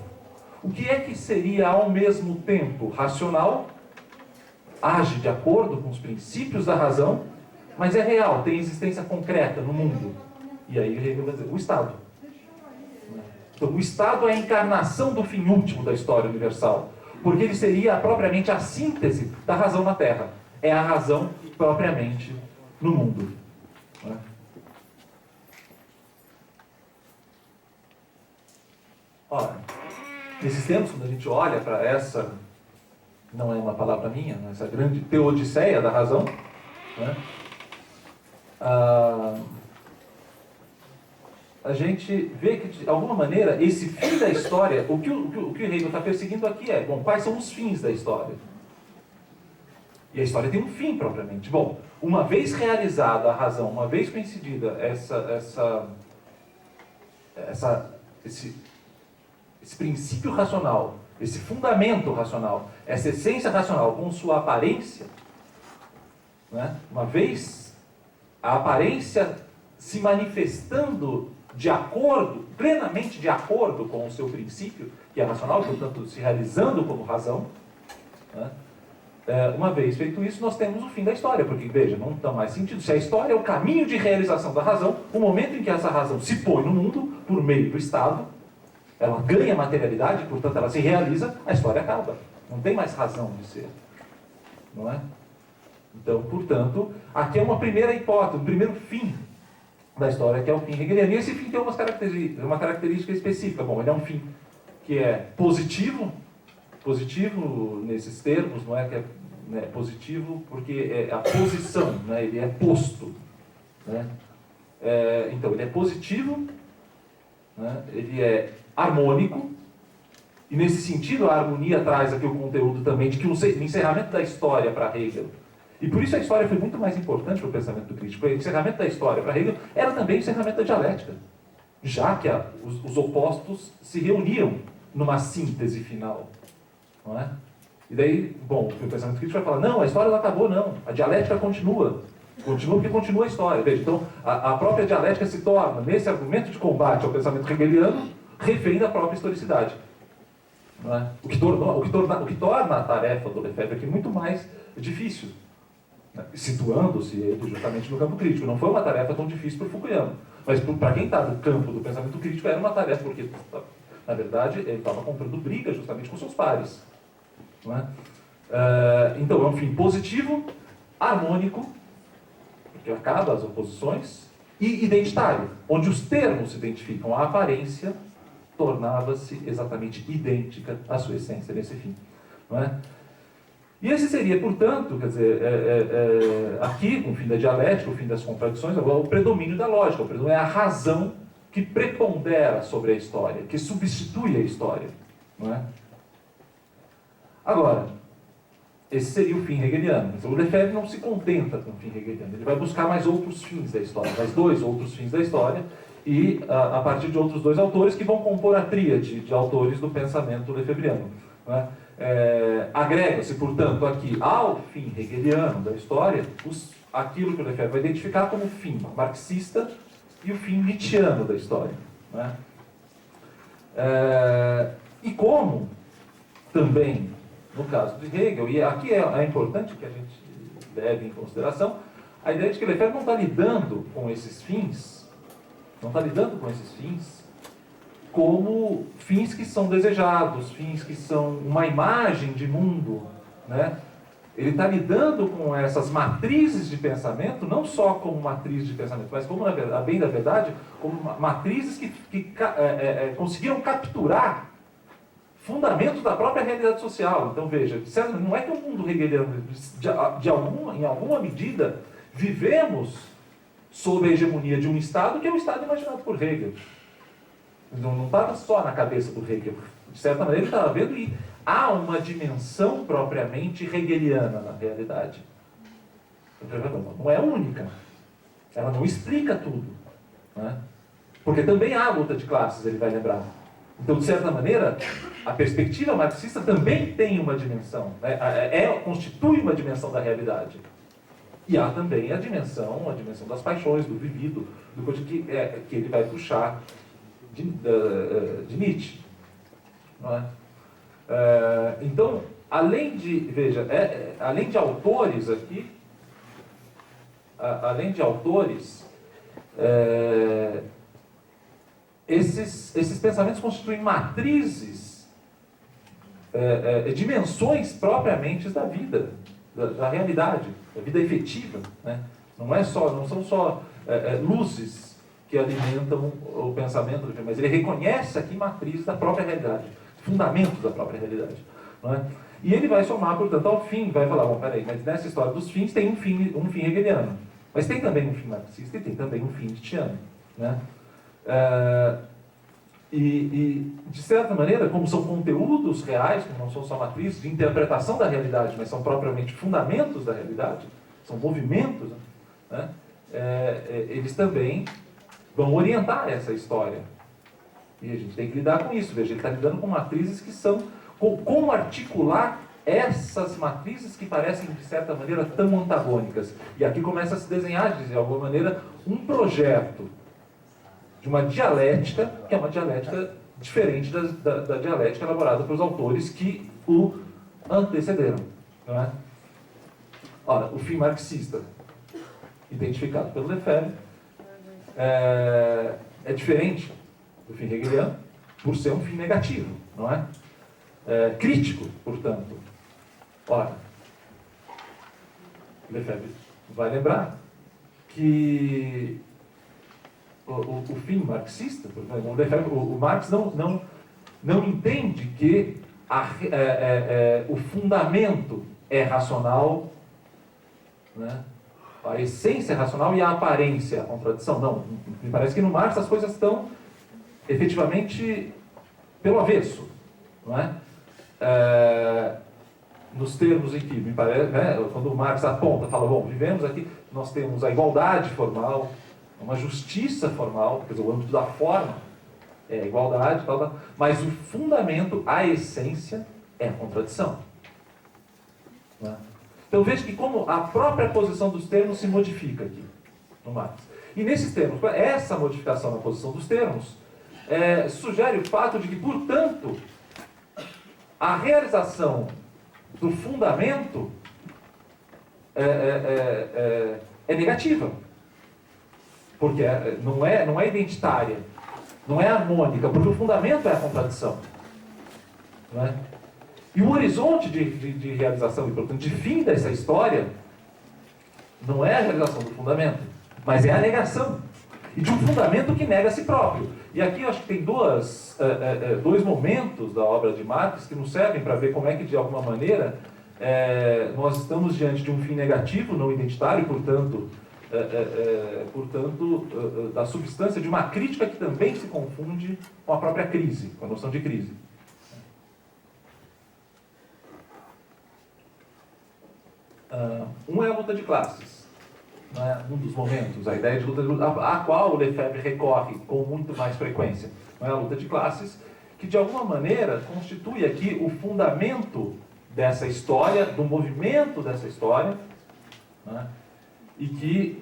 O que é que seria ao mesmo tempo racional, age de acordo com os princípios da razão, mas é real, tem existência concreta no mundo. E aí Hegel vai dizer, o Estado. Então, o Estado é a encarnação do fim último da história universal, porque ele seria propriamente a síntese da razão na Terra. É a razão propriamente no mundo. Ora, nesses tempos, quando a gente olha para essa, não é uma palavra minha, mas essa grande teodiceia da razão, né, a gente vê que, de alguma maneira, esse fim da história, o que o Hegel está perseguindo aqui é, bom, quais são os fins da história? E a história tem um fim, propriamente. Bom, uma vez realizada a razão, uma vez coincidida esse princípio racional, esse fundamento racional, essa essência racional com sua aparência, né? Uma vez a aparência se manifestando de acordo, plenamente de acordo com o seu princípio, que é racional, portanto se realizando como razão, né? Uma vez feito isso, nós temos o fim da história, porque, veja, não dá mais sentido. Se a história é o caminho de realização da razão, o momento em que essa razão se põe no mundo, por meio do Estado, ela ganha materialidade, portanto ela se realiza, a história acaba. Não tem mais razão de ser. Não é? Então, portanto, aqui é uma primeira hipótese, um primeiro fim da história, que é o fim hegeliano. E esse fim tem uma característica específica. Bom, ele é um fim que é positivo nesses termos, não é que é positivo porque é a posição, né? Ele é posto. Né? Então, ele é positivo, né? Ele é harmônico, e nesse sentido a harmonia traz aqui o conteúdo também de que o encerramento da história para Hegel, e por isso a história foi muito mais importante para o pensamento crítico, o encerramento da história para Hegel era também o encerramento da dialética, já que os opostos se reuniam numa síntese final. Não é? E daí, bom, o pensamento crítico vai falar, não, a história não acabou, não, a dialética continua porque continua a história. Veja, então, a própria dialética se torna, nesse argumento de combate ao pensamento hegeliano, refém da própria historicidade. Não é? O que torna a tarefa do Lefebvre aqui muito mais difícil, né? Situando-se ele justamente no campo crítico. Não foi uma tarefa tão difícil para o Fukuyama, mas para quem está no campo do pensamento crítico era uma tarefa, porque, na verdade, ele estava comprando briga justamente com seus pares. Não é? Então, é um fim positivo, harmônico, porque acaba as oposições, e identitário, onde os termos se identificam, a aparência tornava-se exatamente idêntica à sua essência nesse fim. Não é? E esse seria, portanto, quer dizer, aqui, com o fim da dialética, o fim das contradições, agora o predomínio da lógica, o predomínio é a razão que prepondera sobre a história, que substitui a história. Não é? Agora, esse seria o fim hegeliano. O Lefebvre não se contenta com o fim hegeliano, ele vai buscar mais outros fins da história, mais dois outros fins da história, e a partir de outros dois autores que vão compor a tríade de autores do pensamento lefebvriano. Né? Agrega-se, portanto, aqui ao fim hegeliano da história, aquilo que o Lefebvre vai identificar como fim marxista e o fim nietzschiano da história. Né? E como também, no caso de Hegel, e aqui é importante que a gente leve em consideração, a ideia de que Lefebvre não está lidando com esses fins, como fins que são desejados, fins que são uma imagem de mundo, né? Ele está lidando com essas matrizes de pensamento, não só como matriz de pensamento, mas como, a bem da verdade, como matrizes que conseguiram capturar fundamentos da própria realidade social. Então, veja, não é que o mundo hegeliano, em alguma medida, vivemos sob a hegemonia de um Estado que é o Estado imaginado por Hegel. Não estava só na cabeça do Hegel. De certa maneira, ele estava vendo e há uma dimensão propriamente hegeliana na realidade. Não é única. Ela não explica tudo. Né? Porque também há luta de classes, ele vai lembrar. Então, de certa maneira, a perspectiva marxista também tem uma dimensão. Né? Constitui uma dimensão da realidade. E há também a dimensão das paixões, do vivido, do coisa que ele vai puxar de Nietzsche. Não é? Então, além de autores aqui, esses pensamentos constituem matrizes, dimensões propriamente da vida, da realidade, da vida efetiva. Né? Não são só luzes que alimentam o pensamento, mas ele reconhece aqui matrizes da própria realidade, fundamentos da própria realidade. Não é? E ele vai somar, portanto, ao fim, vai falar, bom, peraí, mas nessa história dos fins tem um fim hegeliano, mas tem também um fim marxista e tem também um fim nietzschiano. Né? De certa maneira, como são conteúdos reais, como não são só matrizes de interpretação da realidade, mas são propriamente fundamentos da realidade, são movimentos, né? Eles também vão orientar essa história. E a gente tem que lidar com isso. Veja, ele está lidando com matrizes que são... Como articular essas matrizes que parecem, de certa maneira, tão antagônicas. E aqui começa a se desenhar, de alguma maneira, um projeto de uma dialética, que é uma dialética diferente da dialética elaborada pelos autores que o antecederam. Não é? Ora, o fim marxista, identificado pelo Lefebvre, é diferente do fim hegeliano, por ser um fim negativo, não é? Crítico, portanto. Ora, Lefebvre vai lembrar que o fim marxista, o Marx não entende que o fundamento é racional, né? A essência é racional e a aparência é a contradição. Não, me parece que no Marx as coisas estão efetivamente pelo avesso, não é? Nos termos em que, me parece, né, quando o Marx aponta, fala, bom, vivemos aqui, nós temos a igualdade formal, uma justiça formal, quer dizer, o âmbito da forma é a igualdade, tal, mas o fundamento, a essência, é a contradição. Não é? Então veja que como a própria posição dos termos se modifica aqui, no Marx. E nesses termos, essa modificação na posição dos termos sugere o fato de que, portanto, a realização do fundamento é negativa. Porque não é identitária, não é harmônica, porque o fundamento é a contradição. Não é? E o horizonte de realização, e portanto de fim dessa história, não é a realização do fundamento, mas é a negação. E de um fundamento que nega a si próprio. E aqui eu acho que tem dois momentos da obra de Marx que nos servem para ver como é que, de alguma maneira, nós estamos diante de um fim negativo, não identitário, portanto, da substância de uma crítica que também se confunde com a própria crise, com a noção de crise. Um é a luta de classes, né? Um dos momentos, a ideia de luta a qual o Lefebvre recorre com muito mais frequência. Não é a luta de classes, que de alguma maneira constitui aqui o fundamento dessa história, do movimento dessa história, né? E que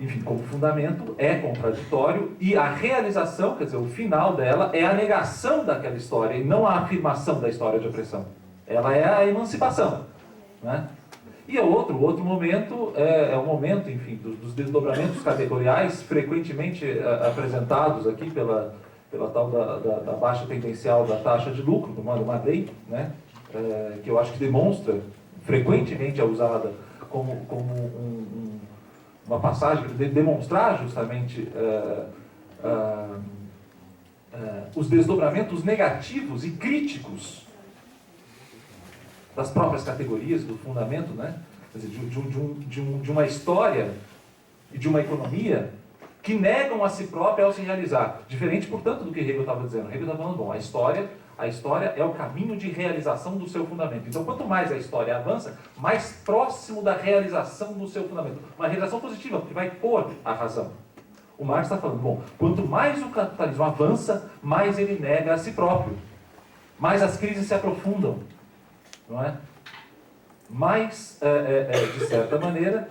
enfim, como fundamento, é contraditório, e a realização, quer dizer, o final dela, é a negação daquela história, e não a afirmação da história de opressão. Ela é a emancipação, né? E o outro momento é o momento, enfim, dos desdobramentos categoriais, frequentemente apresentados aqui pela tal da baixa tendencial da taxa de lucro, do Madei, né? Que eu acho que demonstra, frequentemente é usada como uma passagem de demonstrar justamente os desdobramentos negativos e críticos das próprias categorias do fundamento, né? Quer dizer, de uma história e de uma economia que negam a si própria ao se realizar. Diferente, portanto, do que Hegel estava dizendo. Hegel estava falando, bom, a história é o caminho de realização do seu fundamento. Então, quanto mais a história avança, mais próximo da realização do seu fundamento. Uma realização positiva, porque vai pôr a razão. O Marx está falando, bom, quanto mais o capitalismo avança, mais ele nega a si próprio. Mais as crises se aprofundam. Não é? Mais, de certa maneira,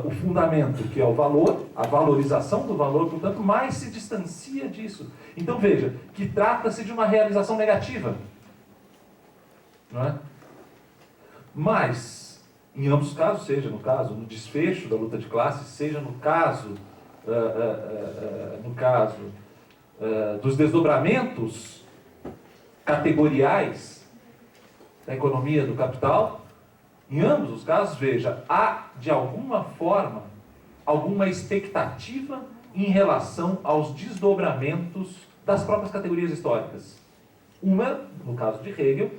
o fundamento, que é o valor, a valorização do valor, portanto, mais se distancia disso. Então veja, que trata-se de uma realização negativa. Não é? Mas, em ambos os casos, seja no caso no desfecho da luta de classes, seja no caso, dos desdobramentos categoriais da economia do capital, em ambos os casos, veja, há, de alguma forma, alguma expectativa em relação aos desdobramentos das próprias categorias históricas. Uma, no caso de Hegel,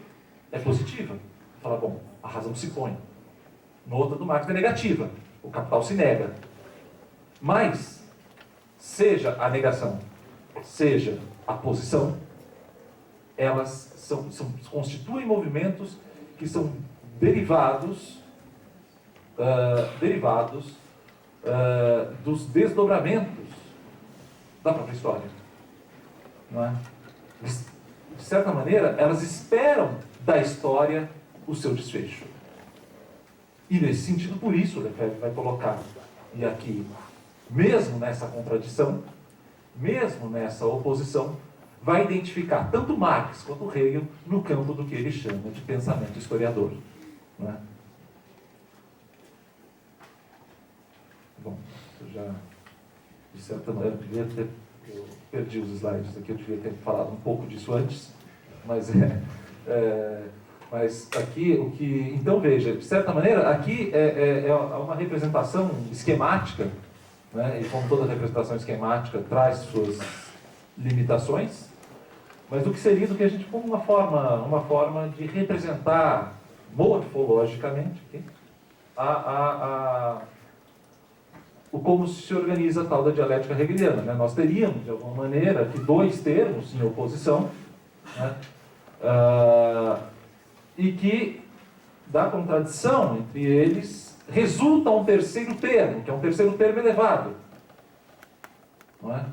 é positiva. Fala, bom, a razão se põe. No outra do Marx é negativa. O capital se nega. Mas, seja a negação, seja a posição, elas constituem movimentos que são derivados dos desdobramentos da própria história. Não é? De certa maneira, elas esperam da história o seu desfecho. E nesse sentido, por isso, Lefebvre vai colocar, e aqui, mesmo nessa contradição, mesmo nessa oposição, vai identificar tanto Marx quanto Hegel no campo do que ele chama de pensamento historiador. Não é? Bom, eu já, de certa maneira, eu perdi os slides aqui, eu devia ter falado um pouco disso antes, mas mas aqui, então veja, de certa maneira, aqui é uma representação esquemática, né? E como toda representação esquemática traz suas limitações, mas do que a gente, como uma forma de representar morfologicamente o como se organiza a tal da dialética hegeliana, né? Nós teríamos, de alguma maneira, aqui dois termos em oposição, né? E que, da contradição entre eles, resulta um terceiro termo, que é um terceiro termo elevado. Não é?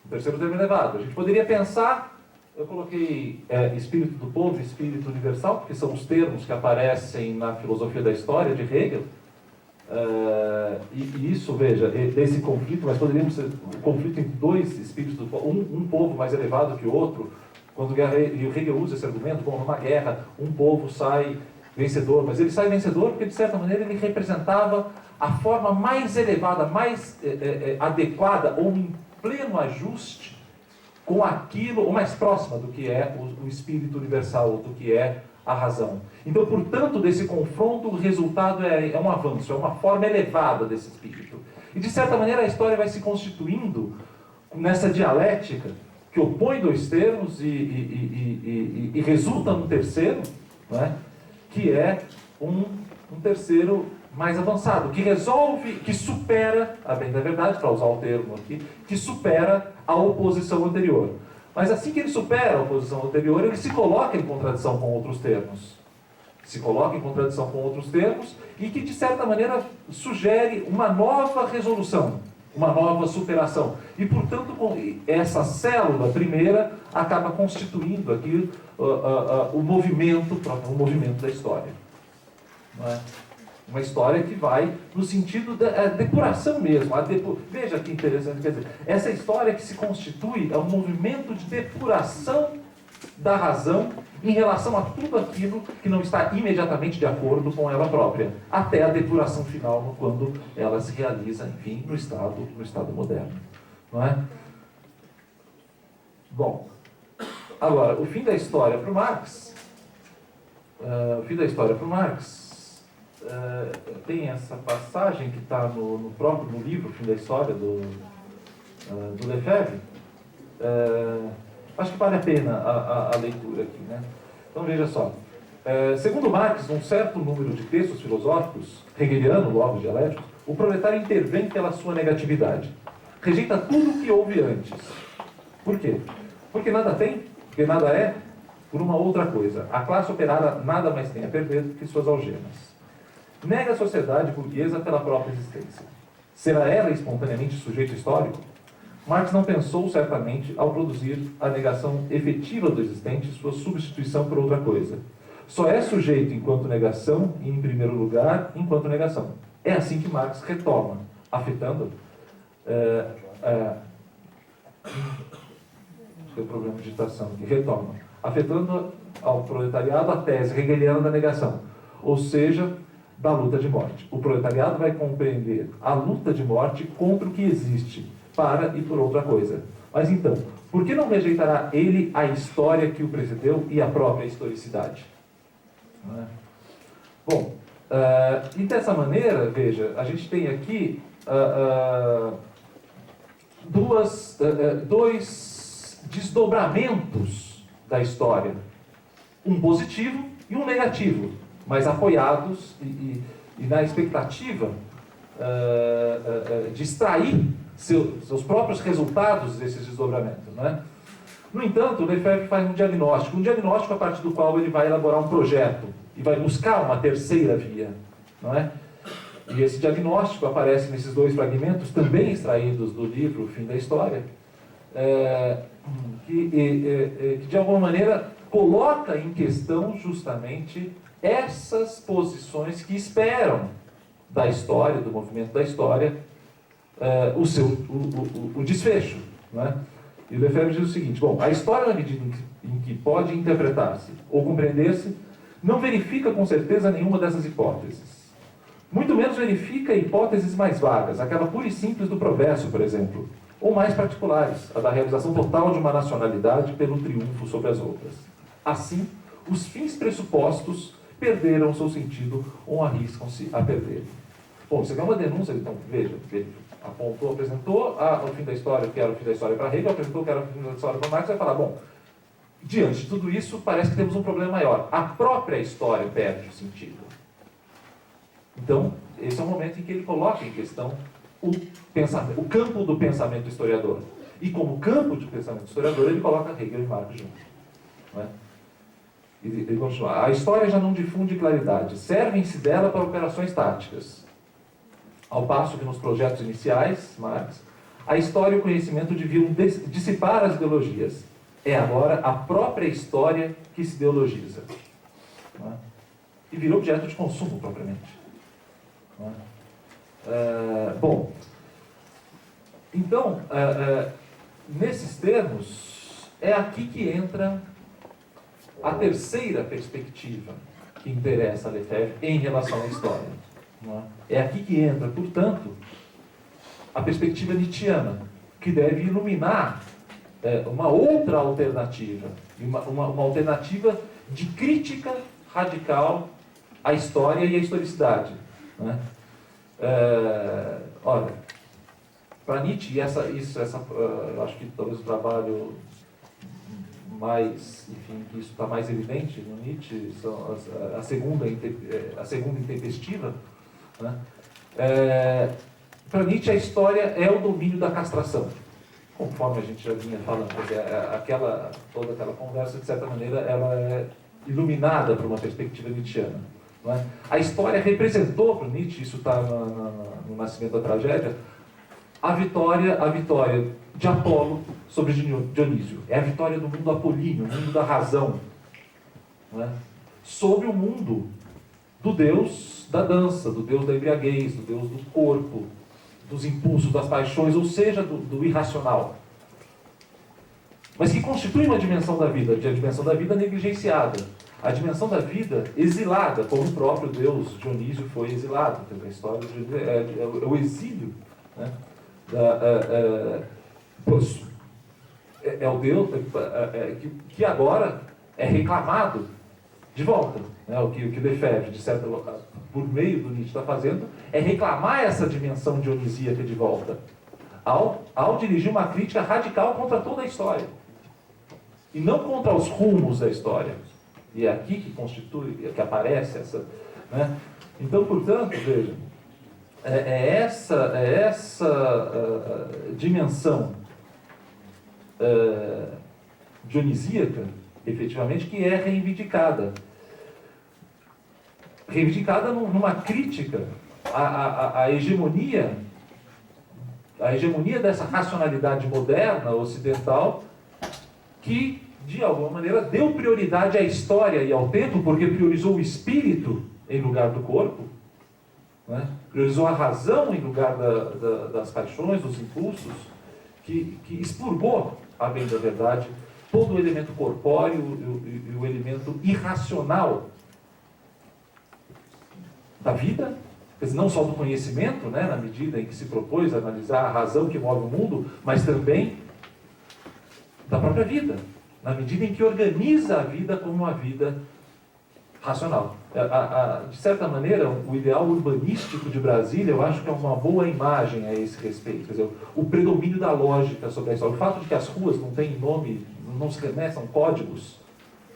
Um terceiro termo elevado. A gente poderia pensar, eu coloquei espírito do povo e espírito universal, porque são os termos que aparecem na filosofia da história de Hegel. E isso, veja, desse conflito, mas poderíamos ser o conflito entre dois espíritos do povo, um povo mais elevado que o outro. Quando o Hegel usa esse argumento, bom, numa guerra, um povo sai vencedor, mas ele sai vencedor porque, de certa maneira, ele representava a forma mais elevada, mais adequada, ou em pleno ajuste com aquilo, ou mais próxima do que é o espírito universal, ou do que é a razão. Então, portanto, desse confronto, o resultado é um avanço, é uma forma elevada desse espírito. E, de certa maneira, a história vai se constituindo nessa dialética que opõe dois termos e resulta num terceiro, não é? Que é um terceiro mais avançado, que resolve, que supera, a bem da verdade, para usar o termo aqui, que supera a oposição anterior. Mas assim que ele supera a oposição anterior, ele se coloca em contradição com outros termos. Se coloca em contradição com outros termos e que, de certa maneira, sugere uma nova resolução, uma nova superação. E, portanto, essa célula primeira acaba constituindo aqui o movimento da história. Não é? Uma história que vai no sentido da depuração mesmo. Veja que interessante, quer dizer, essa história que se constitui é um movimento de depuração da razão em relação a tudo aquilo que não está imediatamente de acordo com ela própria, até a depuração final, quando ela se realiza, enfim, no estado moderno. Não é? Bom, agora, o fim da história para o Marx, tem essa passagem que está no livro, O Fim da História, do Lefebvre. Acho que vale a pena a leitura aqui, né? Então veja só. Segundo Marx, num certo número de textos filosóficos, hegeliano, logo dialéticos, o proletário intervém pela sua negatividade. Rejeita tudo o que houve antes. Por quê? Porque nada tem, porque nada é, por uma outra coisa. A classe operária nada mais tem a perder do que suas algemas. Nega a sociedade burguesa pela própria existência. Será ela espontaneamente sujeito histórico? Marx não pensou certamente ao produzir a negação efetiva do existente e sua substituição por outra coisa. Só é sujeito enquanto negação e, em primeiro lugar, enquanto negação. É assim que Marx retoma, afetando... Tem um problema de digitação aqui. Retoma. Afetando ao proletariado a tese hegeliana da negação. Ou seja, da luta de morte. O proletariado vai compreender a luta de morte contra o que existe, para e por outra coisa. Mas então, por que não rejeitará ele a história que o precedeu e a própria historicidade? Não é? Bom, e dessa maneira, veja, a gente tem aqui dois desdobramentos da história. Um positivo e um negativo, mas apoiados e na expectativa de extrair seus próprios resultados desses desdobramentos. Né? No entanto, o Lefebvre faz um diagnóstico a partir do qual ele vai elaborar um projeto e vai buscar uma terceira via. Não é? E esse diagnóstico aparece nesses dois fragmentos, também extraídos do livro O Fim da História, que de alguma maneira coloca em questão justamente essas posições que esperam da história, do movimento da história, o desfecho. Não é? E o Lefebvre diz o seguinte: bom, a história, na medida em que pode interpretar-se ou compreender-se, não verifica com certeza nenhuma dessas hipóteses. Muito menos verifica hipóteses mais vagas, aquela pura e simples do progresso, por exemplo, ou mais particulares, a da realização total de uma nacionalidade pelo triunfo sobre as outras. Assim, os fins pressupostos perderam seu sentido ou arriscam-se a perder. Bom, isso aqui é uma denúncia, então, veja, apresentou o fim da história, que era o fim da história para Hegel, apresentou que era o fim da história para Marx, vai falar, bom, diante de tudo isso, parece que temos um problema maior. A própria história perde o sentido. Então, esse é o momento em que ele coloca em questão o campo do pensamento historiador. E como campo de pensamento historiador, ele coloca Hegel e Marx juntos. Não é? Ele continua. A história já não difunde claridade. Servem-se dela para operações táticas. Ao passo que nos projetos iniciais, Marx, a história e o conhecimento deviam dissipar as ideologias. É agora a própria história que se ideologiza. Não é? E virou objeto de consumo, propriamente. Não é? Bom, então, nesses termos, é aqui que entra a terceira perspectiva que interessa a Lefebvre em relação à história. Não é? É aqui que entra, portanto, a perspectiva nietzschiana, que deve iluminar uma outra alternativa, uma alternativa de crítica radical à história e à historicidade. Né? Olha, para Nietzsche, eu acho que talvez o trabalho mais, enfim, que isso está mais evidente no Nietzsche, são a segunda intempestiva. Né? Para Nietzsche, a história é o domínio da castração, conforme a gente já vinha falando, porque toda aquela conversa, de certa maneira, ela é iluminada por uma perspectiva nietzschiana. Não é? A história representou para Nietzsche, isso está no Nascimento da Tragédia, a vitória de Apolo sobre Dionísio. É a vitória do mundo apolíneo, o mundo da razão, não é? Sobre o mundo do Deus da dança, do Deus da embriaguez, do Deus do corpo, dos impulsos, das paixões, ou seja, do irracional. Mas que constitui uma dimensão da vida, a dimensão da vida negligenciada, a dimensão da vida exilada, como o próprio Deus Dionísio foi exilado. A história de Dionísio é o exílio, né? É o Deus que agora é reclamado de volta. Né? O que Lefebvre, de certa por meio do Nietzsche, está fazendo é reclamar essa dimensão dionisíaca de volta, ao dirigir uma crítica radical contra toda a história, e não contra os rumos da história. E é aqui que aparece essa... Né? Então, portanto, veja, essa dimensão dionisíaca, efetivamente, que é reivindicada. Reivindicada numa crítica à hegemonia dessa racionalidade moderna, ocidental, que, de alguma maneira, deu prioridade à história e ao tempo, porque priorizou o espírito em lugar do corpo, né? Priorizou a razão em lugar das paixões, dos impulsos, que expurgou, a bem da verdade, todo o elemento corpóreo e o elemento irracional da vida, quer dizer, não só do conhecimento, né, na medida em que se propôs analisar a razão que move o mundo, mas também da própria vida, na medida em que organiza a vida como uma vida racional. De certa maneira, o ideal urbanístico de Brasília, eu acho que é uma boa imagem a esse respeito. Quer dizer, o predomínio da lógica sobre a história. O fato de que as ruas não têm nome, não se remetem, são códigos,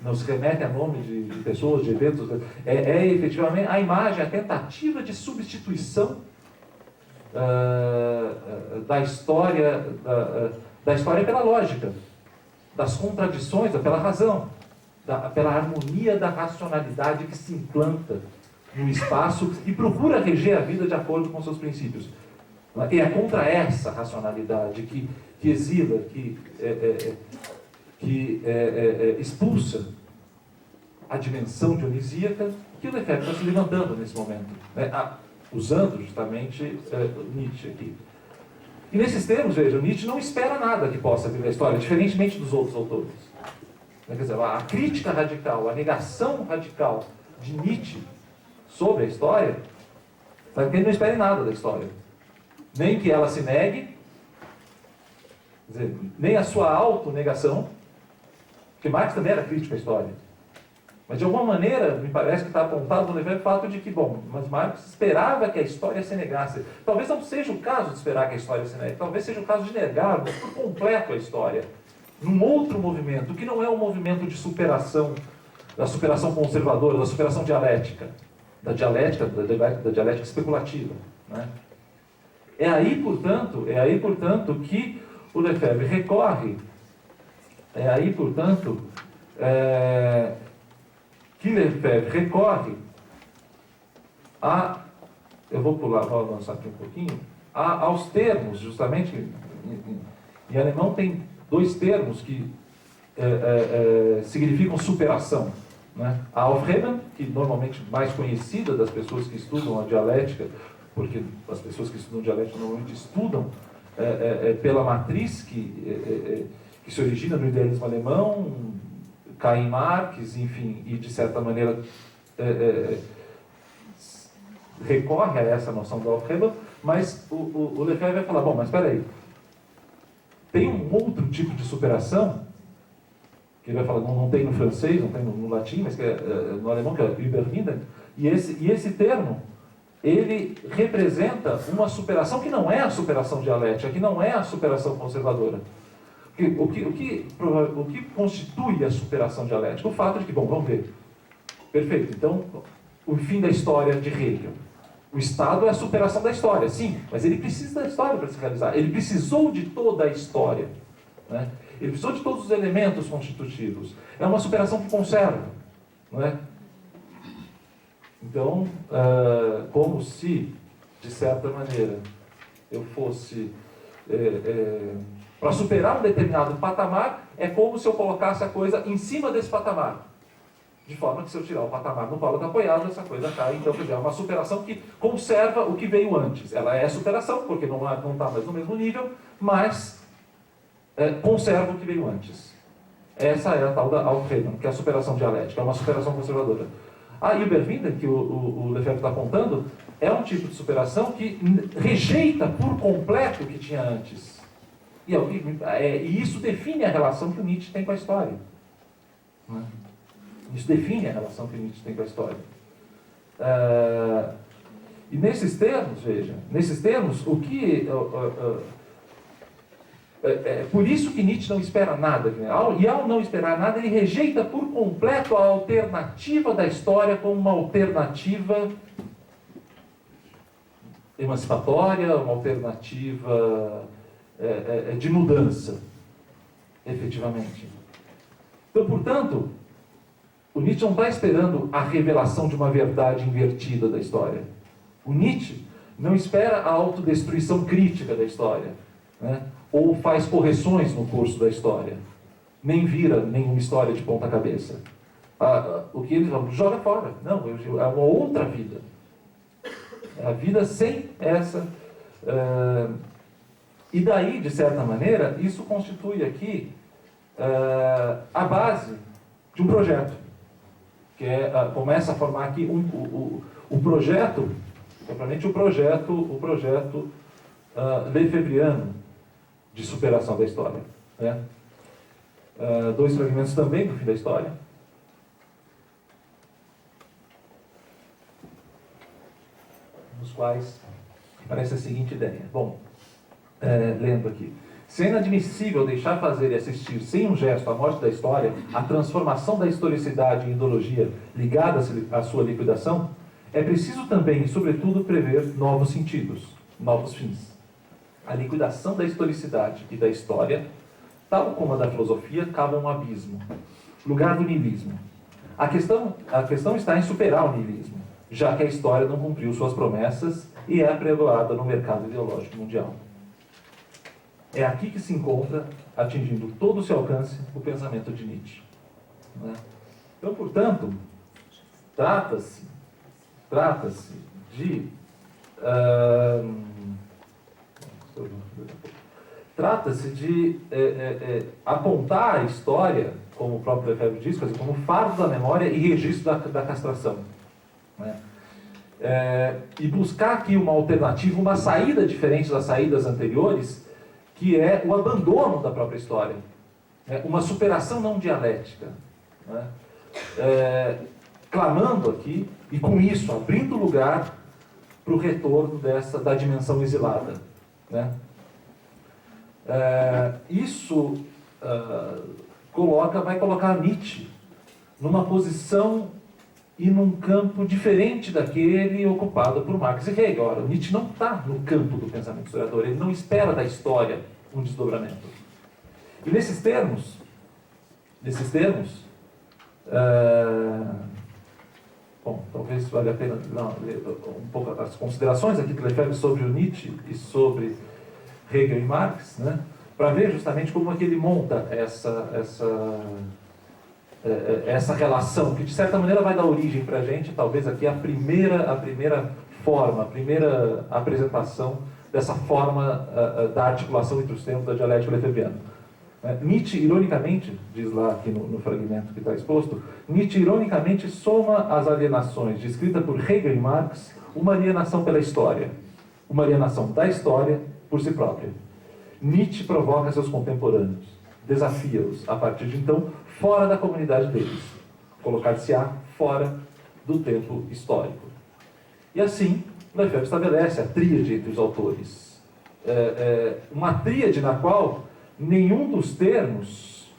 não se remetem a nome de pessoas, de eventos, é efetivamente a imagem, a tentativa de substituição da história pela lógica, das contradições, pela razão, pela harmonia da racionalidade que se implanta no espaço e procura reger a vida de acordo com seus princípios. E é contra essa racionalidade que exila, que expulsa a dimensão dionisíaca que o Lefebvre está se levantando nesse momento, né? Usando justamente Nietzsche aqui. E nesses termos, veja, Nietzsche não espera nada que possa vir da história, diferentemente dos outros autores. Quer dizer, a crítica radical, a negação radical de Nietzsche sobre a história, sabe que ele não espera nada da história. Nem que ela se negue, quer dizer, nem a sua autonegação, porque Marx também era crítico à história. Mas de alguma maneira, me parece que está apontado no Lefebvre o fato de que, bom, mas Marx esperava que a história se negasse. Talvez não seja o caso de esperar que a história se negue, talvez seja o caso de negar por completo a história, num outro movimento, que não é um movimento de superação, da superação conservadora, da superação dialética, da dialética especulativa, né? É aí, portanto, que o Lefebvre recorre, eu vou avançar aqui um pouquinho, aos termos, justamente, em alemão tem dois termos que significam superação, né? A Aufheben, que normalmente mais conhecida das pessoas que estudam a dialética, porque as pessoas que estudam dialética normalmente estudam pela matriz que se origina no idealismo alemão, Karl Marx, enfim, e de certa maneira recorre a essa noção da Aufheben, mas o Lefebvre vai falar, bom, mas espera aí, tem um outro tipo de superação, que ele vai falar, não tem no francês, não tem no latim, mas que no alemão, que é Überwinden, e esse termo, ele representa uma superação que não é a superação dialética, que não é a superação conservadora. O que constitui a superação dialética? O fato de que, bom, vamos ver. Perfeito, então, o fim da história de Hegel. O Estado é a superação da história, sim, mas ele precisa da história para se realizar. Ele precisou de toda a história, né? Ele precisou de todos os elementos constitutivos. É uma superação que conserva, não é? Então, como se, de certa maneira, eu fosse... para superar um determinado patamar, é como se eu colocasse a coisa em cima desse patamar. de forma que se eu tirar o patamar no qual ela está apoiada, essa coisa cai. Então, quer dizer, é uma superação que conserva o que veio antes. Ela é superação, porque não está mais no mesmo nível, mas conserva o que veio antes. Essa é a tal da Aufhebung, que é a superação dialética, é uma superação conservadora. A Überwinden, que o Lefebvre está apontando, é um tipo de superação que rejeita por completo o que tinha antes. E isso define a relação que o Nietzsche tem com a história. Né? Isso define a relação que o Nietzsche tem com a história. E nesses termos, veja, o que... por isso que Nietzsche não espera nada. E ao não esperar nada, ele rejeita por completo a alternativa da história como uma alternativa emancipatória, uma alternativa de mudança, efetivamente. Então, portanto, o Nietzsche não está esperando a revelação de uma verdade invertida da história. O Nietzsche não espera a autodestruição crítica da história, né? Ou faz correções no curso da história. Nem vira nenhuma história de ponta cabeça. O que ele joga fora. Não, é uma outra vida. É a vida sem essa... E daí, de certa maneira, isso constitui aqui a base de um projeto. Que começa a formar aqui o projeto, propriamente o projeto lefebvriano de superação da história. Né? Dois fragmentos também do fim da história. Nos quais aparece a seguinte ideia. Bom, lendo aqui. Se é inadmissível deixar fazer e assistir sem um gesto à morte da história, a transformação da historicidade em ideologia ligada à sua liquidação, é preciso também, e sobretudo, prever novos sentidos, novos fins. A liquidação da historicidade e da história, tal como a da filosofia, cava um abismo, lugar do niilismo. A questão está em superar o niilismo, já que a história não cumpriu suas promessas e é apregoada no mercado ideológico mundial. É aqui que se encontra, atingindo todo o seu alcance, o pensamento de Nietzsche. Né? Então, portanto, trata-se de apontar a história, como o próprio Lefebvre diz, como fardo da memória e registro da castração. Né? E buscar aqui uma alternativa, uma saída diferente das saídas anteriores, que é o abandono da própria história. Uma superação não dialética. Né? Clamando aqui, e com isso, abrindo lugar para o retorno da dimensão exilada. Né? Isso vai colocar Nietzsche numa posição e num campo diferente daquele ocupado por Marx e Hegel. Ora, Nietzsche não está no campo do pensamento historiador, ele não espera da história um desdobramento. E nesses termos, bom, talvez valha a pena ler um pouco as considerações aqui que Lefebvre sobre o Nietzsche e sobre Hegel e Marx, né, para ver justamente como é que ele monta essa relação, que de certa maneira vai dar origem para a gente, talvez aqui a primeira forma, a primeira apresentação dessa forma da articulação entre os termos da dialética lefebvriana. Nietzsche, ironicamente, diz lá aqui no fragmento que está exposto, Nietzsche, ironicamente, soma as alienações descritas por Hegel e Marx, uma alienação pela história, uma alienação da história por si própria. Nietzsche provoca seus contemporâneos, desafia-os, a partir de então, fora da comunidade deles, colocar-se-á fora do tempo histórico. E assim, Lefebvre estabelece a tríade entre os autores. Uma tríade na qual nenhum dos termos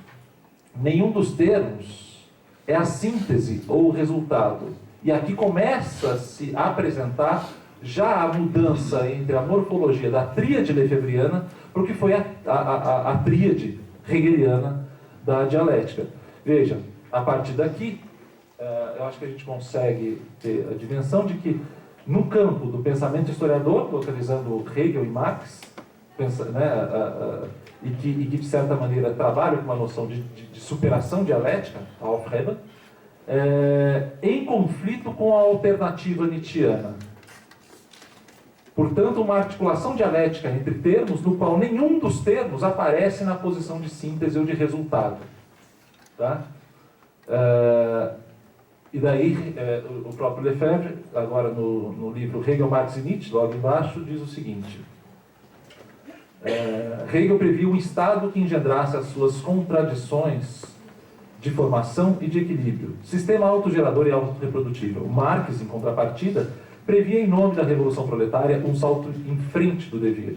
é a síntese ou o resultado. E aqui começa a se apresentar já a mudança entre a morfologia da tríade lefebvriana para o que foi a tríade hegeliana da dialética. Veja, a partir daqui, eu acho que a gente consegue ter a dimensão de que no campo do pensamento historiador, localizando Hegel e Marx, e que de certa maneira trabalham com uma noção de superação dialética, a Aufhebung, em conflito com a alternativa nietzschiana. Portanto, uma articulação dialética entre termos no qual nenhum dos termos aparece na posição de síntese ou de resultado. Tá? E daí, o próprio Lefebvre, agora no livro Hegel, Marx e Nietzsche, logo embaixo, diz o seguinte: Hegel previu um estado que engendrasse as suas contradições de formação e de equilíbrio, sistema autogerador e autorreprodutível. Marx, em contrapartida, previa em nome da Revolução Proletária um salto em frente do devir,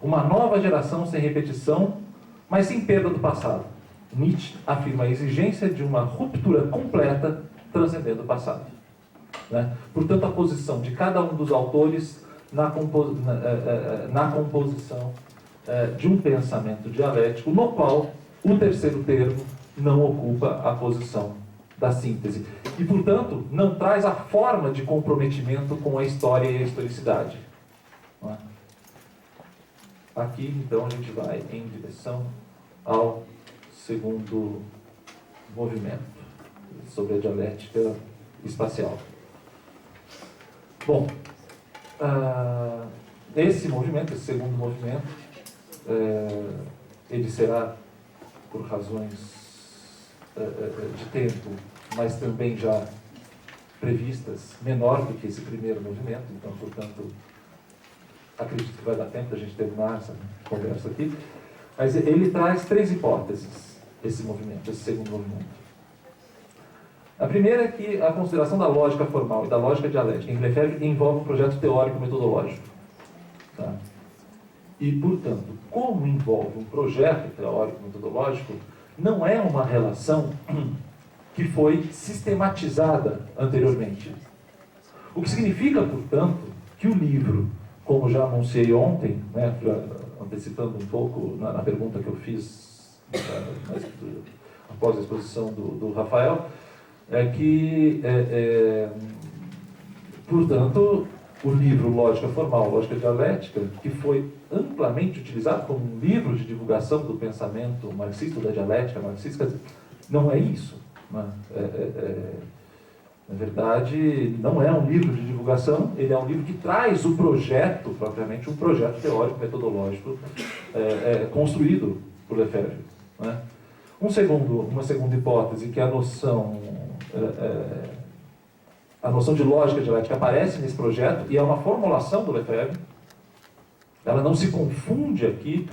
uma nova geração sem repetição, mas sem perda do passado. Nietzsche afirma a exigência de uma ruptura completa transcendendo o passado. Né? Portanto, a posição de cada um dos autores na composição de um pensamento dialético, no qual o terceiro termo não ocupa a posição da síntese. E, portanto, não traz a forma de comprometimento com a história e a historicidade. Não é? Aqui, então, a gente vai em direção ao segundo movimento, sobre a dialética espacial. Bom, esse movimento, esse segundo movimento, ele será, por razões de tempo, mas também já previstas, menor do que esse primeiro movimento. Então, portanto, acredito que vai dar tempo da gente terminar essa conversa aqui. Mas ele traz 3 hipóteses, esse movimento, esse segundo movimento. A primeira é que a consideração da lógica formal e da lógica dialética em Lefebvre envolve um projeto teórico-metodológico. Tá? E, portanto, como envolve um projeto teórico-metodológico, não é uma relação que foi sistematizada anteriormente. O que significa, portanto, que o livro, como já anunciei ontem, né, antecipando um pouco na pergunta que eu fiz após a exposição do Rafael, é que, portanto, o livro Lógica Formal, Lógica Dialética, que foi amplamente utilizado como um livro de divulgação do pensamento marxista, da dialética marxista, não é isso. Né? Na verdade, não é um livro de divulgação, ele é um livro que traz o projeto, propriamente um projeto teórico, metodológico, construído por Lefebvre. Né? Uma segunda hipótese, que a noção de lógica dialética aparece nesse projeto, e é uma formulação do Lefebvre. Ela não se confunde aqui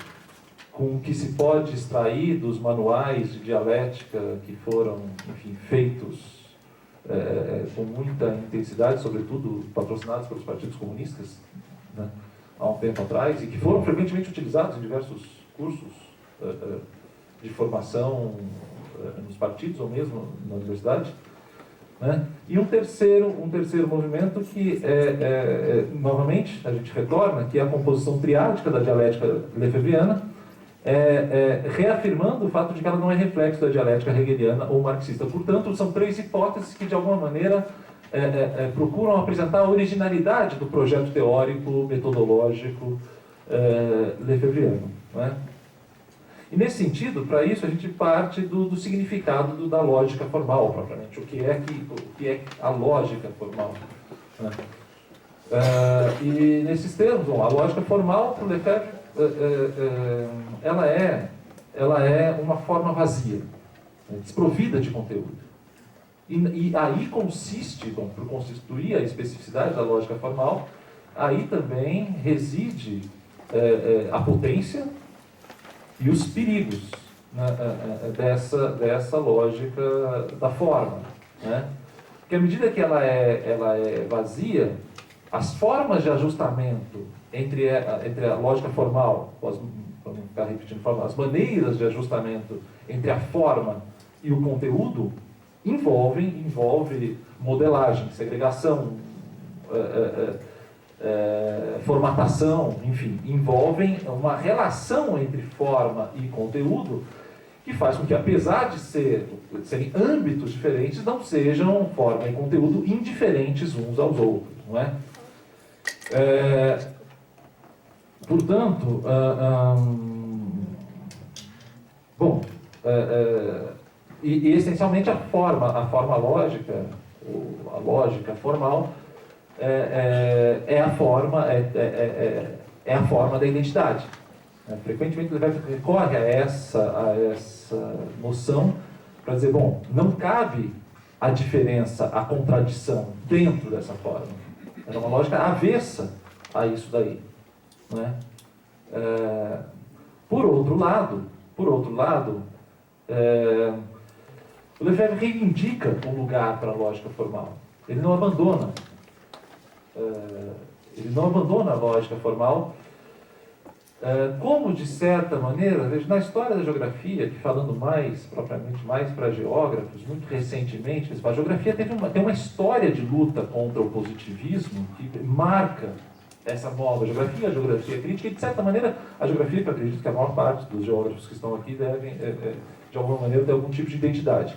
com o que se pode extrair dos manuais de dialética que foram, enfim, feitos com muita intensidade, sobretudo patrocinados pelos partidos comunistas, né, há um tempo atrás, e que foram frequentemente utilizados em diversos cursos de formação nos partidos ou mesmo na universidade. Né? E um terceiro movimento que, novamente, a gente retorna, que é a composição triádica da dialética lefebvriana, reafirmando o fato de que ela não é reflexo da dialética hegeliana ou marxista. Portanto, são 3 hipóteses que, de alguma maneira, procuram apresentar a originalidade do projeto teórico, metodológico lefebvriano. Né? E, nesse sentido, para isso, a gente parte do significado da lógica formal, propriamente. O que é a lógica formal? Né? E, nesses termos, a lógica formal, para o Lefebvre, ela é uma forma vazia, desprovida de conteúdo. E aí consiste, por constituir a especificidade da lógica formal, aí também reside a potência e os perigos, né, dessa lógica da forma. Né? Porque à medida que ela é vazia, as formas de ajustamento entre a lógica formal, para não ficar repetindo forma, as maneiras de ajustamento entre a forma e o conteúdo envolve modelagem, segregação, formatação, enfim, envolvem uma relação entre forma e conteúdo que faz com que, apesar de serem âmbitos diferentes, não sejam forma e conteúdo indiferentes uns aos outros, não é? Portanto, E essencialmente a forma lógica, a lógica formal, é a forma da identidade. Frequentemente ele recorre a essa noção para dizer, bom, não cabe a diferença, a contradição dentro dessa forma. É uma lógica avessa a isso daí. Não é? Por outro lado, o Lefebvre reivindica um lugar para a lógica formal. Ele não abandona. A lógica formal, como, de certa maneira, veja, na história da geografia, que falando propriamente mais para geógrafos, muito recentemente, a geografia tem uma história de luta contra o positivismo que marca essa nova geografia, a geografia crítica, e, de certa maneira, a geografia, que eu acredito que a maior parte dos geógrafos que estão aqui devem, de alguma maneira, ter algum tipo de identidade.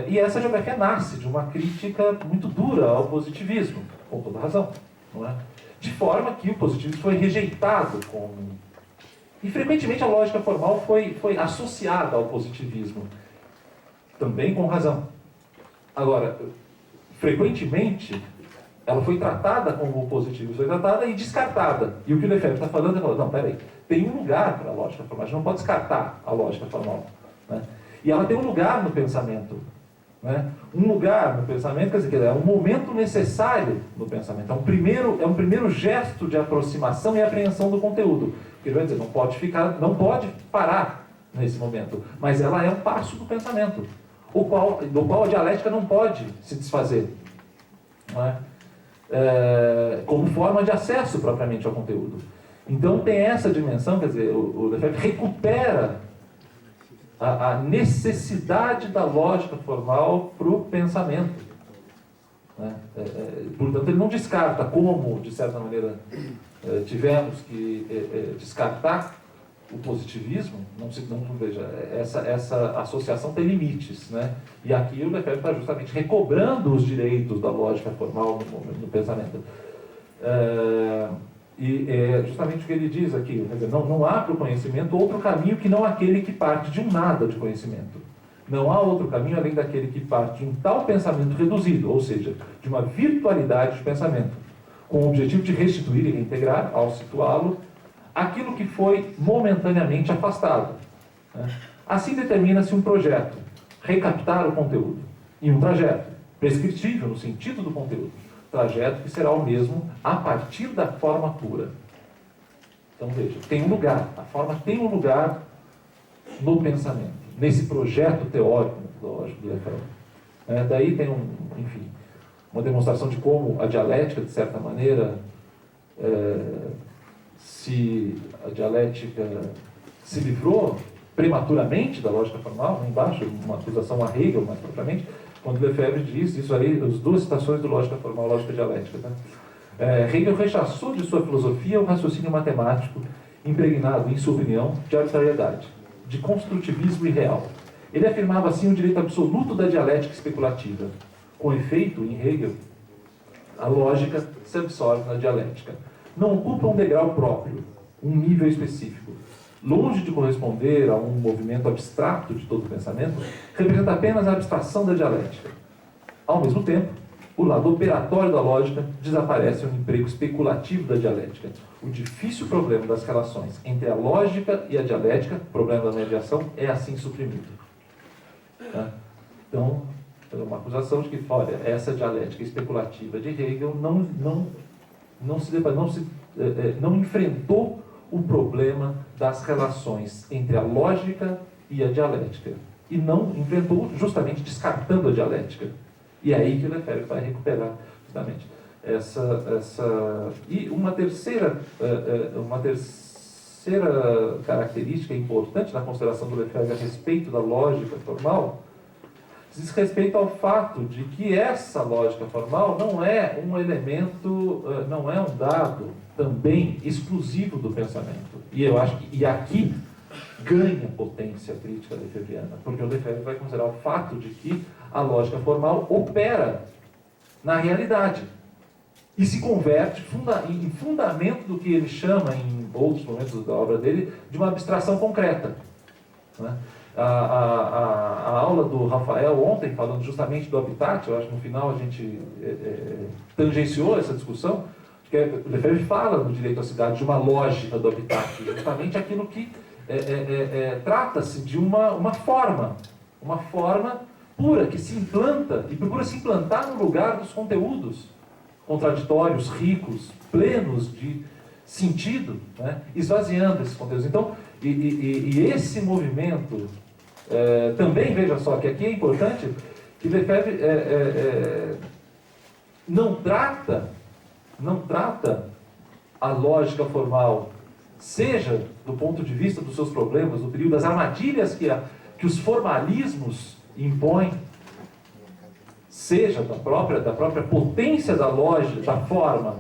E essa geografia nasce de uma crítica muito dura ao positivismo, com toda razão, não é? De forma que o positivismo foi rejeitado como... E, frequentemente, a lógica formal foi associada ao positivismo, também com razão. Agora, frequentemente, ela foi tratada como o positivismo, foi tratada e descartada. E o que o Lefebvre está falando é, não, peraí, tem um lugar para a lógica formal, a gente não pode descartar a lógica formal, né? E ela tem um lugar no pensamento. Né? Um lugar no pensamento, quer dizer, é um momento necessário no pensamento. É um primeiro gesto de aproximação e apreensão do conteúdo. Que vai dizer, não pode parar nesse momento. Mas ela é um passo do pensamento, do qual a dialética não pode se desfazer. Não é? Como forma de acesso propriamente ao conteúdo. Então tem essa dimensão, quer dizer, o Lefebvre recupera a necessidade da lógica formal para o pensamento. Né? Portanto, ele não descarta como, de certa maneira, tivemos que descartar o positivismo. Não veja, essa associação tem limites. Né? E aqui o Lefebvre está justamente recobrando os direitos da lógica formal no pensamento. E é justamente o que ele diz aqui, quer dizer, não há para o conhecimento outro caminho que não aquele que parte de um nada de conhecimento. Não há outro caminho além daquele que parte de um tal pensamento reduzido, ou seja, de uma virtualidade de pensamento, com o objetivo de restituir e reintegrar, ao situá-lo, aquilo que foi momentaneamente afastado. Né? Assim determina-se um projeto, recaptar o conteúdo, e um trajeto, prescritível no sentido do conteúdo. Trajeto que será o mesmo a partir da forma pura. Então veja, tem um lugar, a forma tem um lugar no pensamento, nesse projeto teórico metodológico do Lefebvre. Daí tem uma demonstração de como a dialética, de certa maneira, se a dialética se livrou prematuramente da lógica formal, lá embaixo, uma acusação a Hegel, mais propriamente, quando Lefebvre diz isso aí, as duas citações do lógica formal e lógica dialética. Tá? Hegel rechaçou de sua filosofia o raciocínio matemático impregnado, em sua opinião, de arbitrariedade, de construtivismo irreal. Ele afirmava assim o direito absoluto da dialética especulativa. Com efeito, em Hegel, a lógica se absorve na dialética. Não ocupa um degrau próprio, um nível específico. Longe de corresponder a um movimento abstrato de todo o pensamento, representa apenas a abstração da dialética. Ao mesmo tempo, o lado operatório da lógica desaparece no emprego especulativo da dialética. O difícil problema das relações entre a lógica e a dialética, problema da mediação, é assim suprimido. Então, é uma acusação de que, olha, essa dialética especulativa de Hegel não enfrentou o problema das relações entre a lógica e a dialética. E não enfrentou justamente descartando a dialética. E é aí que o Lefebvre vai recuperar justamente essa... E uma terceira característica importante na consideração do Lefebvre a respeito da lógica formal diz respeito ao fato de que essa lógica formal não é um elemento, não é um dado também exclusivo do pensamento. E eu acho que aqui ganha potência a crítica lefebvriana, porque o Lefebvre vai considerar o fato de que a lógica formal opera na realidade e se converte em fundamento do que ele chama, em outros momentos da obra dele, de uma abstração concreta. Né? A aula do Rafael ontem, falando justamente do habitat, eu acho que no final a gente tangenciou essa discussão, que o Lefebvre fala no direito à cidade de uma lógica do habitat, justamente aquilo que trata-se de uma forma pura, que se implanta, e procura se implantar no lugar dos conteúdos contraditórios, ricos, plenos de sentido, né? Esvaziando esses conteúdos. Então, esse movimento, também, veja só, que aqui é importante, que Lefebvre não trata a lógica formal, seja do ponto de vista dos seus problemas, do período das armadilhas que os formalismos impõem, seja da própria potência da lógica, da forma,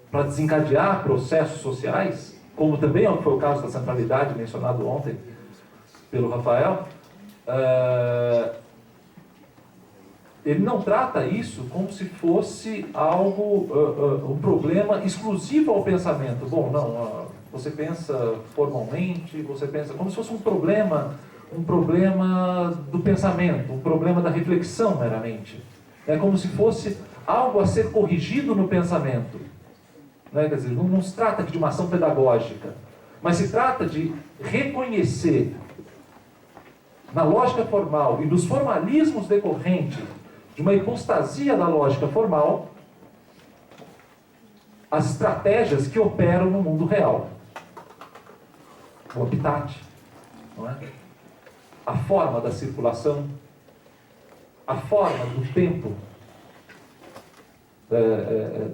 para desencadear processos sociais, como também foi o caso da centralidade mencionado ontem pelo Rafael. Ele não trata isso como se fosse algo, um problema exclusivo ao pensamento. Bom, não, você pensa formalmente, você pensa como se fosse um problema do pensamento, um problema da reflexão meramente. É como se fosse algo a ser corrigido no pensamento. Né? Quer dizer, não se trata aqui de uma ação pedagógica, mas se trata de reconhecer na lógica formal e dos formalismos decorrentes de uma hipostasia da lógica formal as estratégias que operam no mundo real. O habitat, não é? A forma da circulação, a forma do tempo,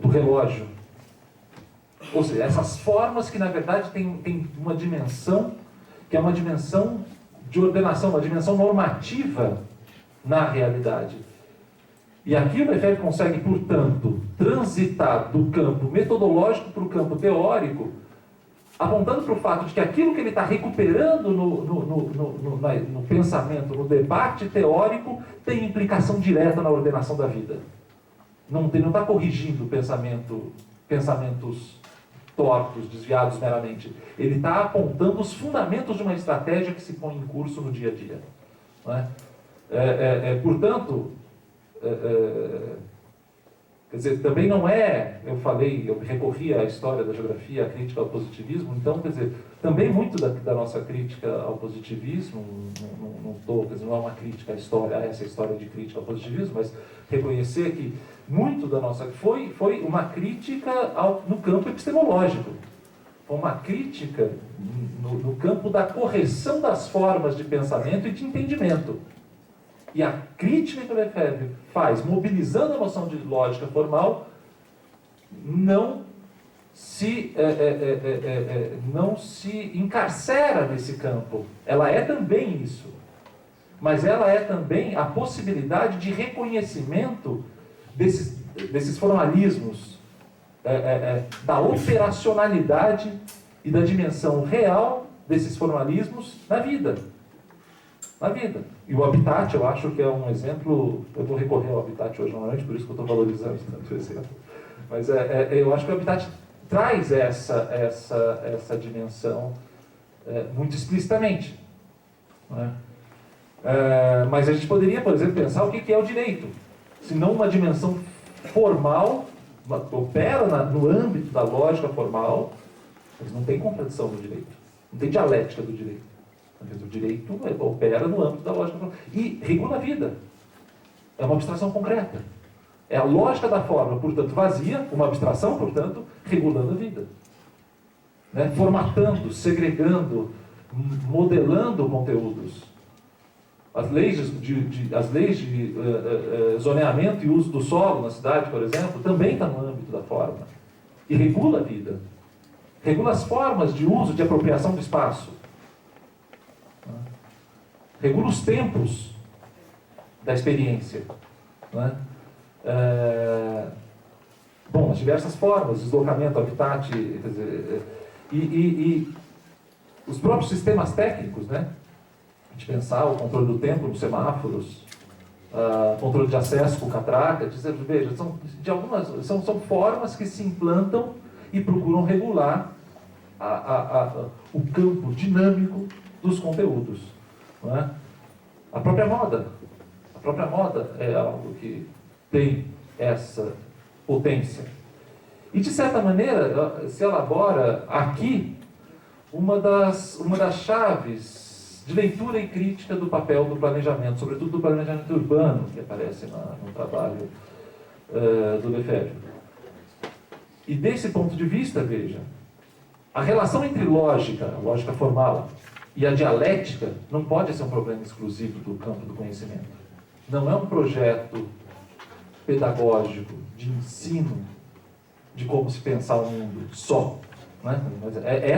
do relógio. Ou seja, essas formas que na verdade têm uma dimensão, que é uma dimensão de ordenação, uma dimensão normativa na realidade. E aqui o Lefebvre consegue, portanto, transitar do campo metodológico para o campo teórico, apontando para o fato de que aquilo que ele está recuperando no pensamento, no debate teórico, tem implicação direta na ordenação da vida. Não está corrigindo pensamentos tortos, desviados meramente. Ele está apontando os fundamentos de uma estratégia que se põe em curso no dia a dia. Não é? Portanto, quer dizer, também não é, eu recorri à história da geografia, à crítica ao positivismo, então, quer dizer, também muito da nossa crítica ao positivismo, não é uma crítica à história, a essa história de crítica ao positivismo, mas reconhecer que muito da nossa foi uma crítica no campo epistemológico, foi uma crítica no campo da correção das formas de pensamento e de entendimento. E a crítica que o Lefebvre faz, mobilizando a noção de lógica formal, não se encarcera nesse campo. Ela é também isso. Mas ela é também a possibilidade de reconhecimento desses formalismos, da operacionalidade e da dimensão real desses formalismos na vida. E o habitat, eu acho que é um exemplo, eu vou recorrer ao habitat hoje normalmente, por isso que eu estou valorizando tanto o exemplo. Mas eu acho que o habitat traz essa dimensão muito explicitamente. Não é? Mas a gente poderia, por exemplo, pensar o que é o direito. Se não uma dimensão formal, opera no âmbito da lógica formal, mas não tem contradição no direito, não tem dialética do direito. O direito opera no âmbito da lógica formal e regula a vida. É uma abstração concreta. É a lógica da forma, portanto, vazia, uma abstração, portanto, regulando a vida. Né? Formatando, segregando, modelando conteúdos. As leis de zoneamento e uso do solo na cidade, por exemplo, também está no âmbito da forma. E regula a vida. Regula as formas de uso, de apropriação do espaço. Regula os tempos da experiência. Né? Bom, as diversas formas, deslocamento, habitat, quer dizer, e os próprios sistemas técnicos, né? A gente pensar o controle do tempo nos semáforos, controle de acesso com catraca, veja, são formas que se implantam e procuram regular o campo dinâmico dos conteúdos. Não é? A própria moda. A própria moda é algo que tem essa potência. E, de certa maneira, se elabora aqui uma das chaves de leitura e crítica do papel do planejamento, sobretudo do planejamento urbano, que aparece no trabalho do Lefebvre. E desse ponto de vista, veja, a relação entre lógica, a lógica formal, e a dialética não pode ser um problema exclusivo do campo do conhecimento. Não é um projeto pedagógico de ensino de como se pensar o mundo só, né? Mas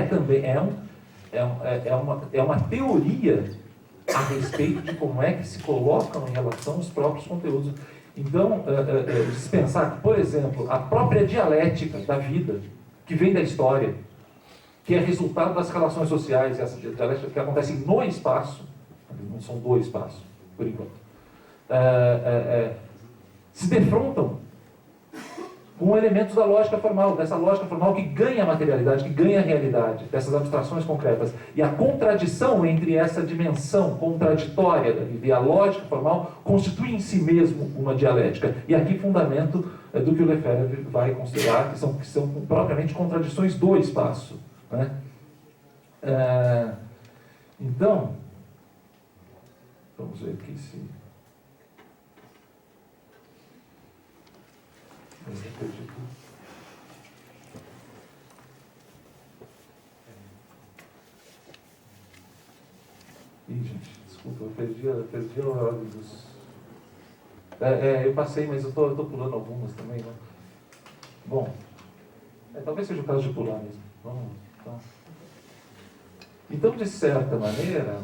também uma teoria a respeito de como é que se colocam em relação aos próprios conteúdos. Então, dispensar que, por exemplo, a própria dialética da vida, que vem da história, que é resultado das relações sociais, essa dialética que acontece no espaço, não são dois espaços, por enquanto, se defrontam com elementos da lógica formal, dessa lógica formal que ganha materialidade, que ganha realidade, dessas abstrações concretas. E a contradição entre essa dimensão contraditória da vida e a lógica formal constitui em si mesmo uma dialética. E aqui fundamento do que o Lefebvre vai considerar que são propriamente contradições do espaço, né? Então, vamos ver aqui se... Ih, gente, desculpa, eu perdi a ordem dos... eu passei, mas eu tô pulando algumas também, né? Bom, talvez seja o caso de pular mesmo. Vamos, então, de certa maneira,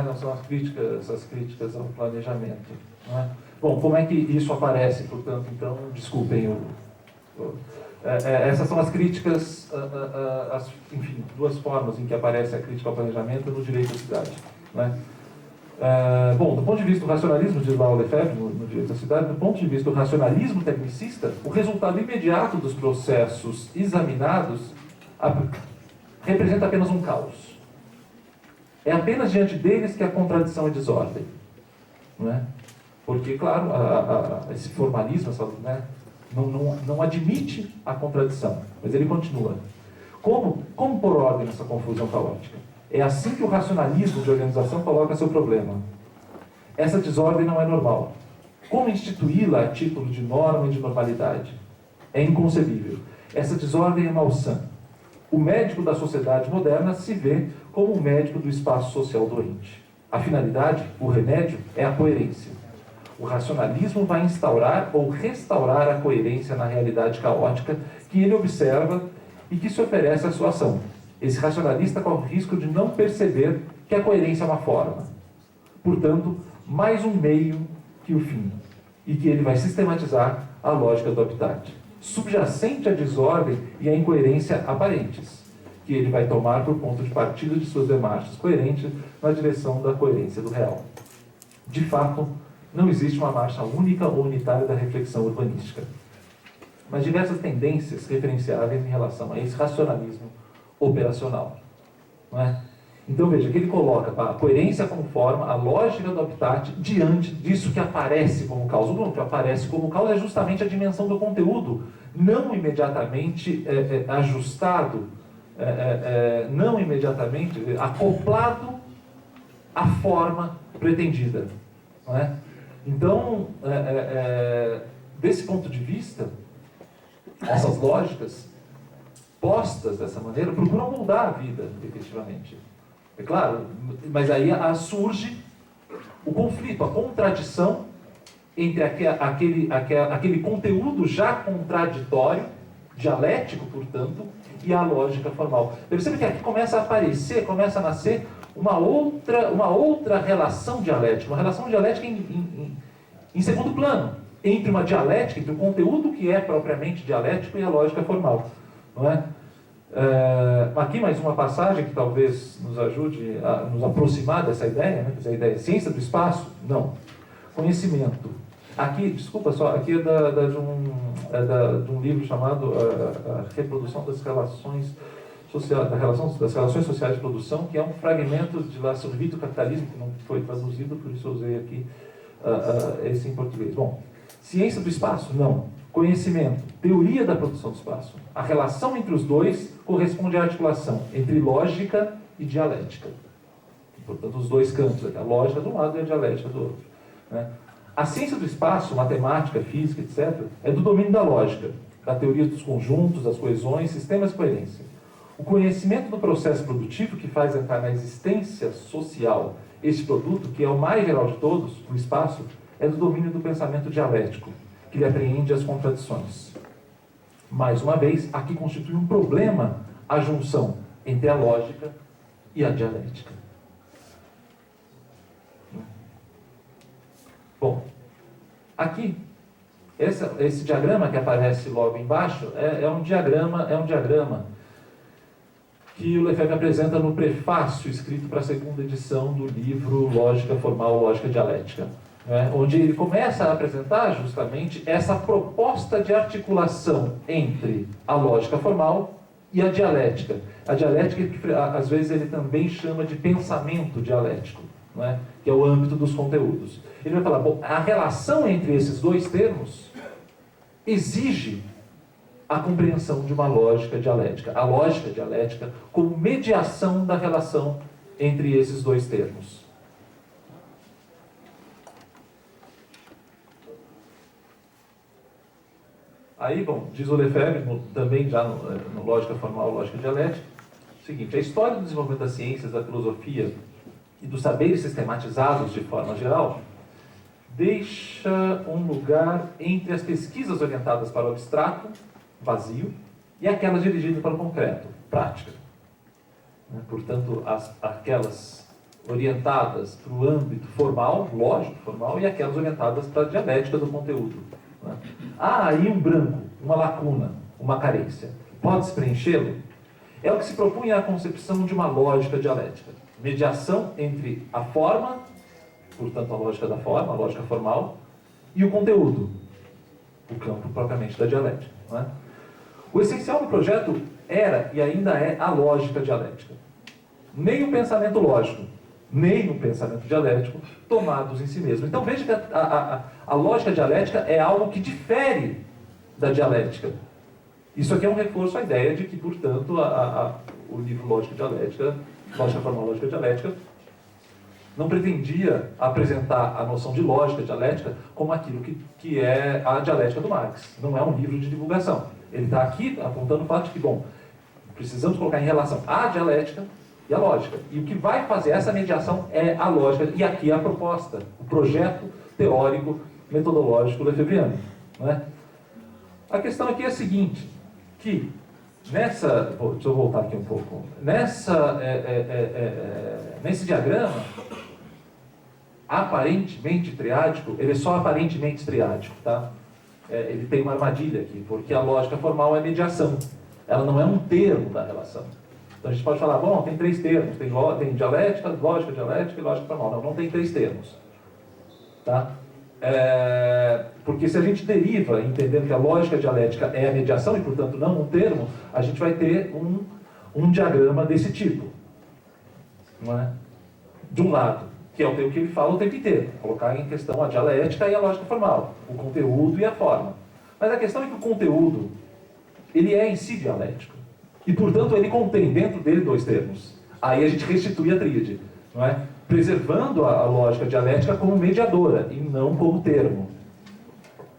não são essas críticas ao planejamento, não é? Bom, como é que isso aparece, portanto, então, desculpem, essas são as críticas, enfim, duas formas em que aparece a crítica ao planejamento no direito da cidade, né? Bom, do ponto de vista do racionalismo, diz lá o Lefebvre, no direito da cidade, do ponto de vista do racionalismo tecnicista, o resultado imediato dos processos examinados representa apenas um caos. É apenas diante deles que a contradição é desordem, não é? Porque, claro, esse formalismo, né, não admite a contradição, mas ele continua. Como pôr ordem nessa confusão caótica? É assim que o racionalismo de organização coloca seu problema. Essa desordem não é normal. Como instituí-la a título de norma e de normalidade? É inconcebível. Essa desordem é malsã. O médico da sociedade moderna se vê como o médico do espaço social doente. A finalidade, o remédio, é a coerência. O racionalismo vai instaurar ou restaurar a coerência na realidade caótica que ele observa e que se oferece à sua ação. Esse racionalista corre o risco de não perceber que a coerência é uma forma. Portanto, mais um meio que o fim, e que ele vai sistematizar a lógica do habitat, subjacente à desordem e à incoerência aparentes, que ele vai tomar por ponto de partida de suas demarches coerentes na direção da coerência do real. De fato, não existe uma marcha única ou unitária da reflexão urbanística, mas diversas tendências referenciáveis em relação a esse racionalismo operacional, não é? Então veja que ele coloca a coerência como forma, a lógica do habitat diante disso que aparece como causa. O que aparece como causa é justamente a dimensão do conteúdo, não imediatamente ajustado, não imediatamente acoplado à forma pretendida, não é? Então, desse ponto de vista, essas lógicas postas dessa maneira procuram moldar a vida, efetivamente. É claro, mas aí surge o conflito, a contradição entre aquele conteúdo já contraditório, dialético, portanto, e a lógica formal. Percebe que aqui começa a aparecer, começa a nascer uma outra relação dialética, uma relação dialética em segundo plano, entre uma dialética, entre o conteúdo que é propriamente dialético e a lógica formal, não é? Aqui mais uma passagem que talvez nos ajude a nos aproximar dessa ideia, né? Essa ideia, ciência do espaço? Não. Conhecimento. Aqui, desculpa só, aqui é de um livro chamado A Reprodução das Relações social, das relações sociais de produção, que é um fragmento de La Survie do Capitalismo, que não foi traduzido, por isso eu usei aqui esse em português. Bom, ciência do espaço? Não. Conhecimento, teoria da produção do espaço. A relação entre os dois corresponde à articulação entre lógica e dialética. Portanto, os dois campos, a lógica de um lado e a dialética do outro. Né? A ciência do espaço, matemática, física, etc., é do domínio da lógica, da teoria dos conjuntos, das coesões, sistemas de coerência. O conhecimento do processo produtivo que faz entrar na existência social este produto, que é o mais geral de todos, o espaço, é do domínio do pensamento dialético, que lhe apreende as contradições. Mais uma vez, aqui constitui um problema a junção entre a lógica e a dialética. Bom, aqui, esse diagrama que aparece logo embaixo é um diagrama que o Lefebvre apresenta no prefácio escrito para a segunda edição do livro Lógica Formal, Lógica Dialética, né, onde ele começa a apresentar justamente essa proposta de articulação entre a lógica formal e a dialética. A dialética, que às vezes ele também chama de pensamento dialético, né, que é o âmbito dos conteúdos. Ele vai falar, bom, a relação entre esses dois termos exige a compreensão de uma lógica dialética. A lógica dialética como mediação da relação entre esses dois termos. Aí, bom, diz o Lefebvre, também já no Lógica Formal, Lógica Dialética, o seguinte: a história do desenvolvimento das ciências, da filosofia e dos saberes sistematizados de forma geral deixa um lugar entre as pesquisas orientadas para o abstrato, vazio, e aquelas dirigidas para o concreto, prática. Portanto, aquelas orientadas para o âmbito formal, lógico, formal, e aquelas orientadas para a dialética do conteúdo. Há aí um branco, uma lacuna, uma carência. Pode-se preenchê-lo? É o que se propunha a concepção de uma lógica dialética. Mediação entre a forma, portanto a lógica da forma, a lógica formal, e o conteúdo, o campo propriamente da dialética. Não é? O essencial do projeto era e ainda é a lógica dialética. Nem o pensamento lógico, nem o pensamento dialético tomados em si mesmo. Então veja que a lógica dialética é algo que difere da dialética. Isso aqui é um reforço à ideia de que, portanto, o livro Lógica Dialética, Lógica Formal, Lógica Dialética, não pretendia apresentar a noção de lógica dialética como aquilo que é a dialética do Marx. Não é um livro de divulgação. Ele está aqui apontando o fato de que, bom, precisamos colocar em relação a dialética e a lógica. E o que vai fazer essa mediação é a lógica. E aqui é a proposta, o projeto teórico, metodológico lefebvriano. Não é? A questão aqui é a seguinte, que deixa eu voltar aqui um pouco. Nesse diagrama, aparentemente triádico, ele é só aparentemente triádico, tá? Ele tem uma armadilha aqui, porque a lógica formal é mediação. Ela não é um termo da relação. Então a gente pode falar, bom, tem três termos, tem dialética, lógica dialética e lógica formal. Não tem três termos. Tá? Porque se a gente deriva, entendendo que a lógica dialética é a mediação e, portanto, não um termo, a gente vai ter um diagrama desse tipo. Não é? De um lado, que é o que ele fala o tempo inteiro, colocar em questão a dialética e a lógica formal, o conteúdo e a forma. Mas a questão é que o conteúdo, ele é em si dialético. E, portanto, ele contém dentro dele dois termos. Aí a gente restitui a tríade, não é? Preservando a lógica dialética como mediadora e não como termo.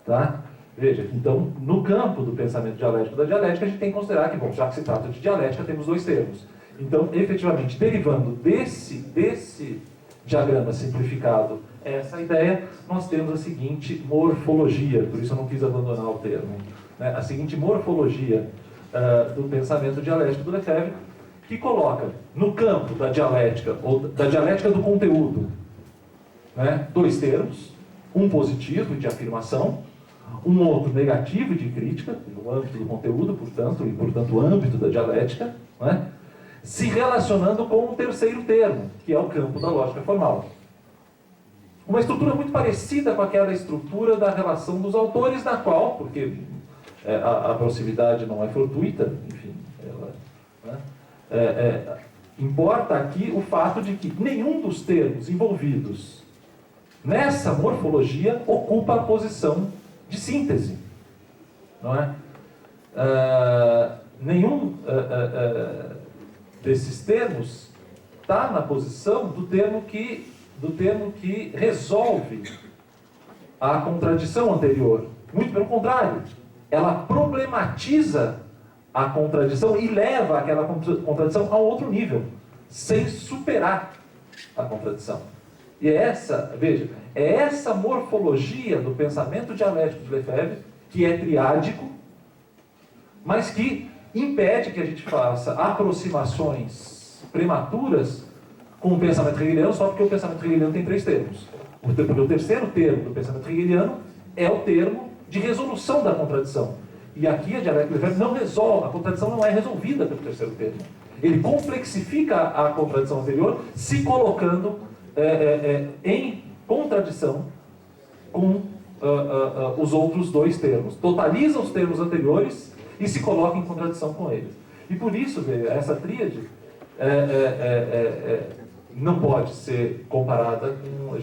Tá? Veja, então, no campo do pensamento dialético da dialética, a gente tem que considerar que, bom, já que se trata de dialética, temos dois termos. Então, efetivamente, derivando desse diagrama simplificado essa ideia, nós temos a seguinte morfologia, por isso eu não quis abandonar o termo, né? A seguinte morfologia do pensamento dialético do Lefebvre, que coloca no campo da dialética, ou da dialética do conteúdo, né, dois termos, um positivo de afirmação, um outro negativo de crítica, no âmbito do conteúdo, portanto, e portanto o âmbito da dialética, né, se relacionando com um terceiro termo, que é o campo da lógica formal. Uma estrutura muito parecida com aquela estrutura da relação dos autores, na qual, porque a proximidade não é fortuita, enfim, Importa aqui o fato de que nenhum dos termos envolvidos nessa morfologia ocupa a posição de síntese. Não é? Nenhum desses termos está na posição do termo que resolve a contradição anterior. Muito pelo contrário, ela problematiza a contradição e leva aquela contradição a um outro nível, sem superar a contradição. E veja, é essa morfologia do pensamento dialético de Lefebvre, que é triádico, mas que impede que a gente faça aproximações prematuras com o pensamento hegeliano, só porque o pensamento hegeliano tem 3 termos. Porque o terceiro termo do pensamento hegeliano é o termo de resolução da contradição. E aqui a dialética de Lefebvre não resolve, a contradição não é resolvida pelo terceiro termo. Ele complexifica a contradição anterior, se colocando em contradição com os outros 2 termos. Totaliza os termos anteriores e se coloca em contradição com eles. E por isso, essa tríade não pode ser comparada com...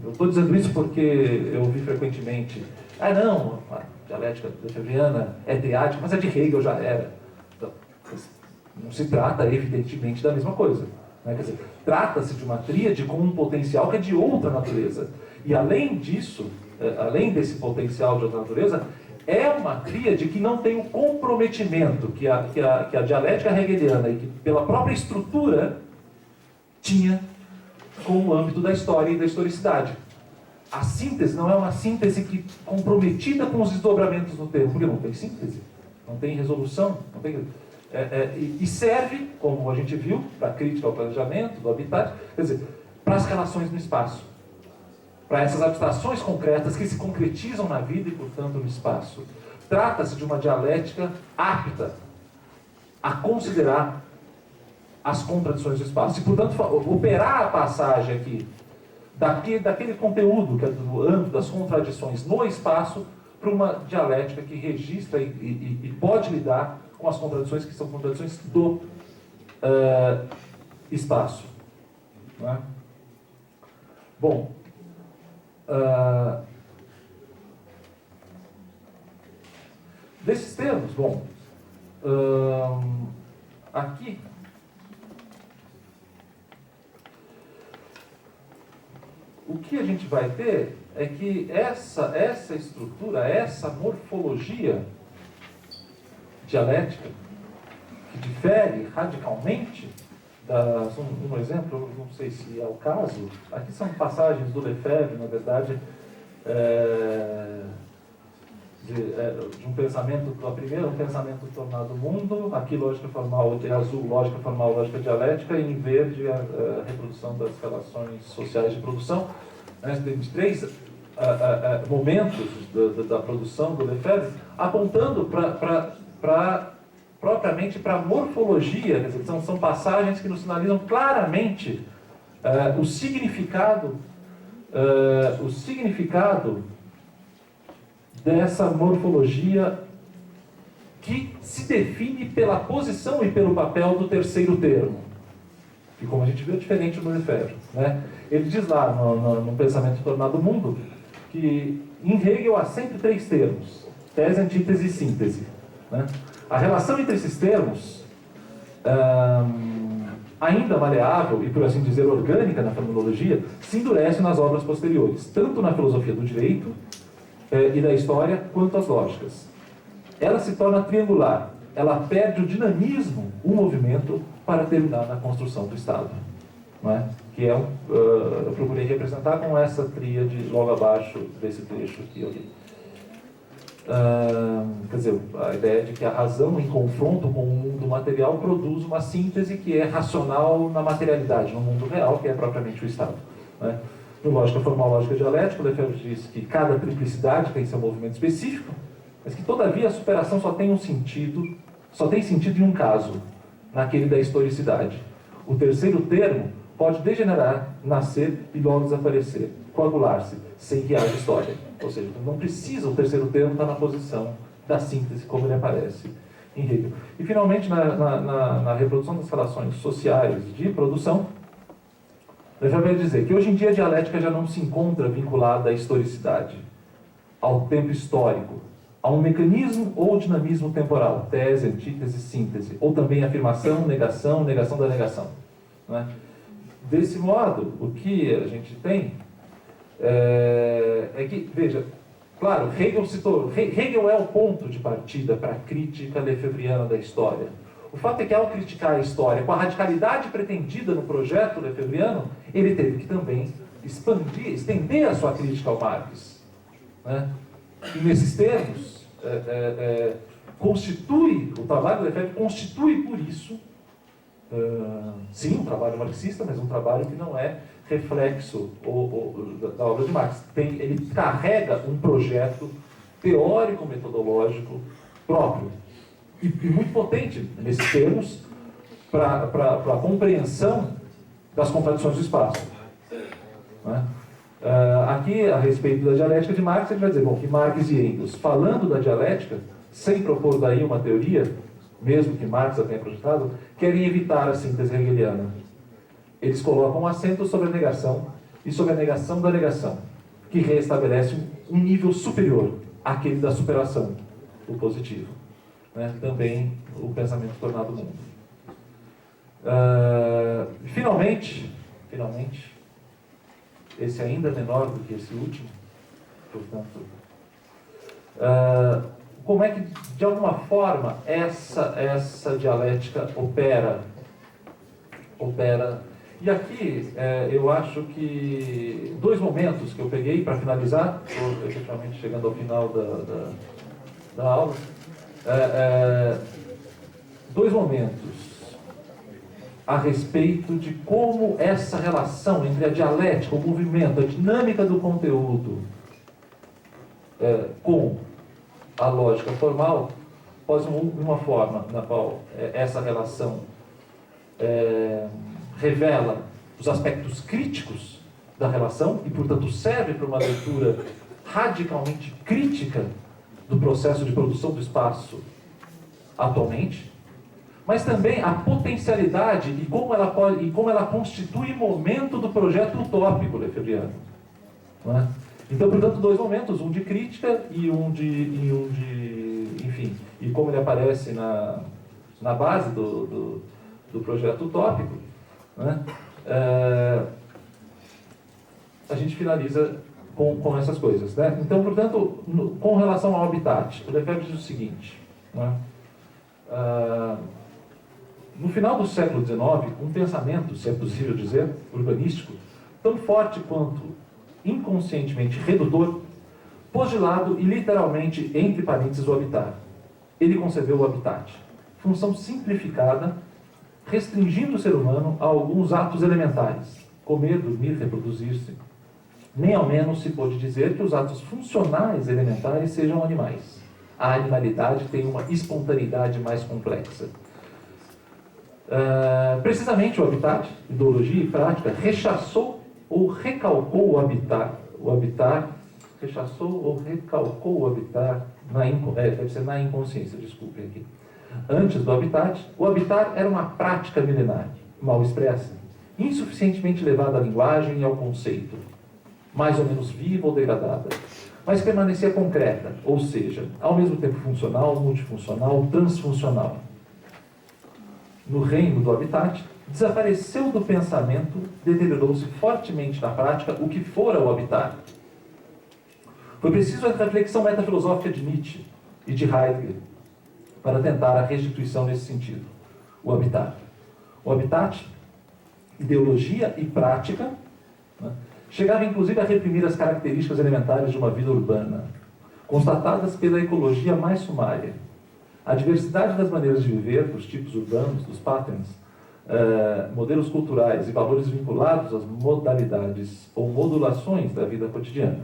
eu estou dizendo isso porque eu ouvi frequentemente: não, a dialética lefebvriana é triádica, mas a de Hegel já era. Então, não se trata, evidentemente, da mesma coisa. Quer dizer, trata-se de uma tríade com um potencial que é de outra natureza. E além disso, além desse potencial de outra natureza, é uma tríade que não tem o comprometimento que a dialética hegeliana, e que pela própria estrutura, tinha com o âmbito da história e da historicidade. A síntese não é uma síntese comprometida com os desdobramentos do termo, porque não tem síntese, não tem resolução, não tem... e serve, como a gente viu, para a crítica ao planejamento, do habitat, quer dizer, para as relações no espaço, para essas abstrações concretas que se concretizam na vida e, portanto, no espaço. Trata-se de uma dialética apta a considerar as contradições do espaço. E, portanto, operar a passagem aqui daquele conteúdo, que é do âmbito das contradições no espaço, para uma dialética que registra e pode lidar com as contradições que são contradições do espaço. Não é? Bom, desses termos, aqui o que a gente vai ter é que essa estrutura, essa morfologia dialética, que difere radicalmente um exemplo, não sei se é o caso, aqui são passagens do Lefebvre, na verdade, de um pensamento, a primeira, um pensamento tornado mundo, aqui lógica formal, em azul, lógica formal, lógica dialética, e em verde, a reprodução das relações sociais de produção. De 3 momentos da produção do Lefebvre, apontando propriamente para a morfologia, quer dizer, são passagens que nos sinalizam claramente o significado dessa morfologia que se define pela posição e pelo papel do terceiro termo, que, como a gente viu, é diferente do Lefebvre, né? Ele diz lá no Pensamento Tornado Mundo que em Hegel há sempre 3 termos: tese, antítese e síntese, né? A relação entre esses termos, ainda maleável e, por assim dizer, orgânica na fenomenologia, se endurece nas obras posteriores, tanto na filosofia do direito e da história, quanto as lógicas. Ela se torna triangular, ela perde o dinamismo, o movimento, para terminar na construção do Estado, não é? Que eu procurei representar com essa tríade logo abaixo desse trecho que eu li. Quer dizer, a ideia de que a razão em confronto com o mundo material produz uma síntese que é racional na materialidade, no mundo real, que é propriamente o Estado, né? No Lógica Formal, Lógica Dialética, Lefebvre diz que cada triplicidade tem seu movimento específico, mas que, todavia, a superação só tem sentido em um caso, naquele da historicidade. O terceiro termo pode degenerar, nascer e logo desaparecer, coagular-se, sem que haja história. Ou seja, não precisa o terceiro termo estar na posição da síntese como ele aparece em Hegel. E, finalmente, na reprodução das relações sociais de produção, eu já veio dizer que hoje em dia a dialética já não se encontra vinculada à historicidade, ao tempo histórico, a um mecanismo ou dinamismo temporal, tese, antítese, síntese, ou também afirmação, negação, negação da negação. Não é? Desse modo, o que a gente tem é que, veja, claro, Hegel é o ponto de partida para a crítica lefebvriana da história. O fato é que, ao criticar a história com a radicalidade pretendida no projeto lefebvriano, ele teve que também estender a sua crítica ao Marx. Né? E, nesses termos, o trabalho do Lefebvre constitui, por isso, sim, um trabalho marxista, mas um trabalho que não é reflexo da obra de Marx. Ele carrega um projeto teórico-metodológico próprio e muito potente, nesses termos, para a compreensão das contradições do espaço. Né? Aqui, a respeito da dialética de Marx, ele vai dizer, bom, que Marx e Engels, falando da dialética, sem propor daí uma teoria, mesmo que Marx a tenha projetado, querem evitar a síntese hegeliana. Eles colocam um acento sobre a negação e sobre a negação da negação, que reestabelece um nível superior àquele da superação, o positivo. Né? Também o pensamento tornado mundo. Finalmente, esse ainda menor do que esse último, portanto, como é que, de alguma forma, essa dialética opera? E aqui, eu acho que dois momentos que eu peguei para finalizar, estou efetivamente chegando ao final da aula, dois momentos a respeito de como essa relação entre a dialética, o movimento, a dinâmica do conteúdo com a lógica formal, pode uma forma na qual essa relação revela os aspectos críticos da relação e, portanto, serve para uma leitura radicalmente crítica do processo de produção do espaço atualmente, mas também a potencialidade e como ela constitui momento do projeto utópico lefebvriano. Não é? Então, portanto, dois momentos, um de crítica e um de enfim, e como ele aparece na base do projeto utópico, né? A gente finaliza com essas coisas. Né? Então, portanto, com relação ao habitat, o Lefebvre diz o seguinte, né? No final do século XIX, um pensamento, se é possível dizer, urbanístico, tão forte quanto inconscientemente redutor, pôs de lado e literalmente, entre parênteses, o habitat. Ele concebeu o habitat, função simplificada, restringindo o ser humano a alguns atos elementares, comer, dormir, reproduzir-se. Nem ao menos se pode dizer que os atos funcionais elementares sejam animais. A animalidade tem uma espontaneidade mais complexa. Precisamente o habitat, ideologia e prática, rechaçou ou recalcou o habitat, rechaçou ou recalcou o habitat, deve ser na inconsciência, desculpe aqui. Antes do habitat, o habitat era uma prática milenar, mal expressa, insuficientemente levada à linguagem e ao conceito, mais ou menos viva ou degradada, mas permanecia concreta, ou seja, ao mesmo tempo funcional, multifuncional, transfuncional. No reino do habitat, desapareceu do pensamento, deteriorou-se fortemente na prática o que fora o habitat. Foi preciso a reflexão metafilosófica de Nietzsche e de Heidegger para tentar a restituição nesse sentido. O habitat. O habitat, ideologia e prática, né, chegava inclusive a reprimir as características elementares de uma vida urbana, constatadas pela ecologia mais sumária. A diversidade das maneiras de viver, dos tipos urbanos, dos patterns, modelos culturais e valores vinculados às modalidades ou modulações da vida cotidiana.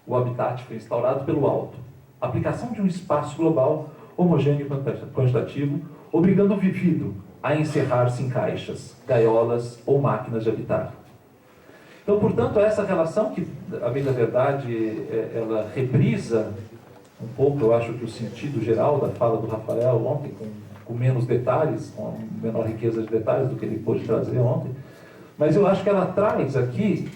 O habitat foi instaurado pelo alto. Aplicação de um espaço global, homogêneo e quantitativo, obrigando o vivido a encerrar-se em caixas, gaiolas ou máquinas de habitar. Então, portanto, essa relação que, a bem da verdade, ela reprisa um pouco, eu acho que o sentido geral da fala do Rafael ontem, com menos detalhes, com menor riqueza de detalhes do que ele pôde trazer ontem, mas eu acho que ela traz aqui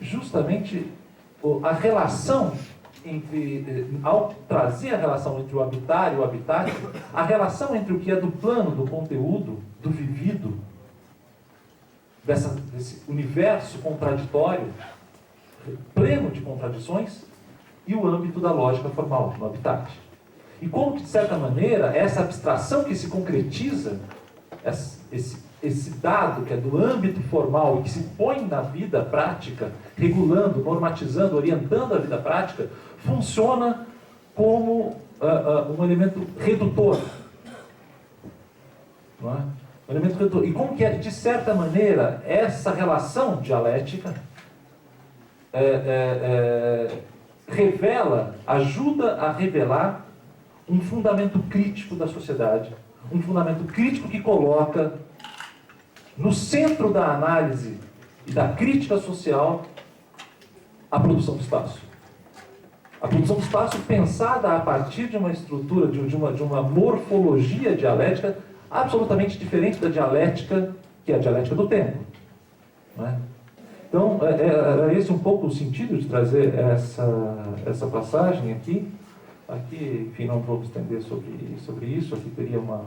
justamente a relação entre, ao trazer a relação entre o habitar e o habitat, a relação entre o que é do plano, do conteúdo, do vivido, desse universo contraditório, pleno de contradições, e o âmbito da lógica formal, no habitat. E como, de certa maneira, essa abstração que se concretiza, esse dado que é do âmbito formal e que se põe na vida prática, regulando, normatizando, orientando a vida prática, funciona como um elemento redutor. Não é? Um elemento redutor. E como que, de certa maneira, essa relação dialética ajuda a revelar um fundamento crítico da sociedade, um fundamento crítico que coloca no centro da análise e da crítica social a produção do espaço. A produção do espaço pensada a partir de uma estrutura, de uma morfologia dialética absolutamente diferente da dialética, que é a dialética do tempo. Não é? Então, era esse um pouco o sentido de trazer essa passagem aqui. Aqui, enfim, não vou estender sobre isso. Aqui teria uma...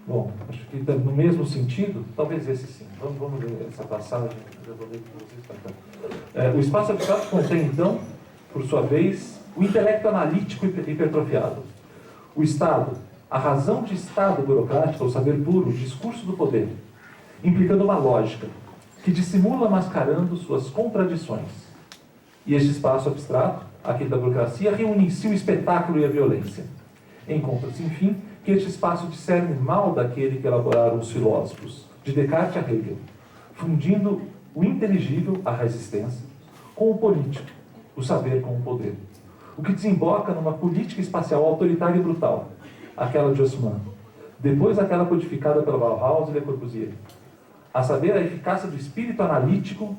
Bom, acho que no mesmo sentido, talvez esse sim. Vamos ler essa passagem. Eu vou ler para vocês. Então. O espaço abstrato contém, então, por sua vez, o intelecto analítico hipertrofiado. O Estado, a razão de Estado burocrático, o saber puro, o discurso do poder, implicando uma lógica que dissimula mascarando suas contradições. E este espaço abstrato, aquele da burocracia, reúne em si o espetáculo e a violência. Encontra-se, enfim, que este espaço discerne mal daquele que elaboraram os filósofos, de Descartes a Hegel, fundindo o inteligível, a resistência, com o político, o saber com o poder. O que desemboca numa política espacial autoritária e brutal, aquela de Haussmann, depois aquela codificada pela Bauhaus e Le Corbusier, a saber, a eficácia do espírito analítico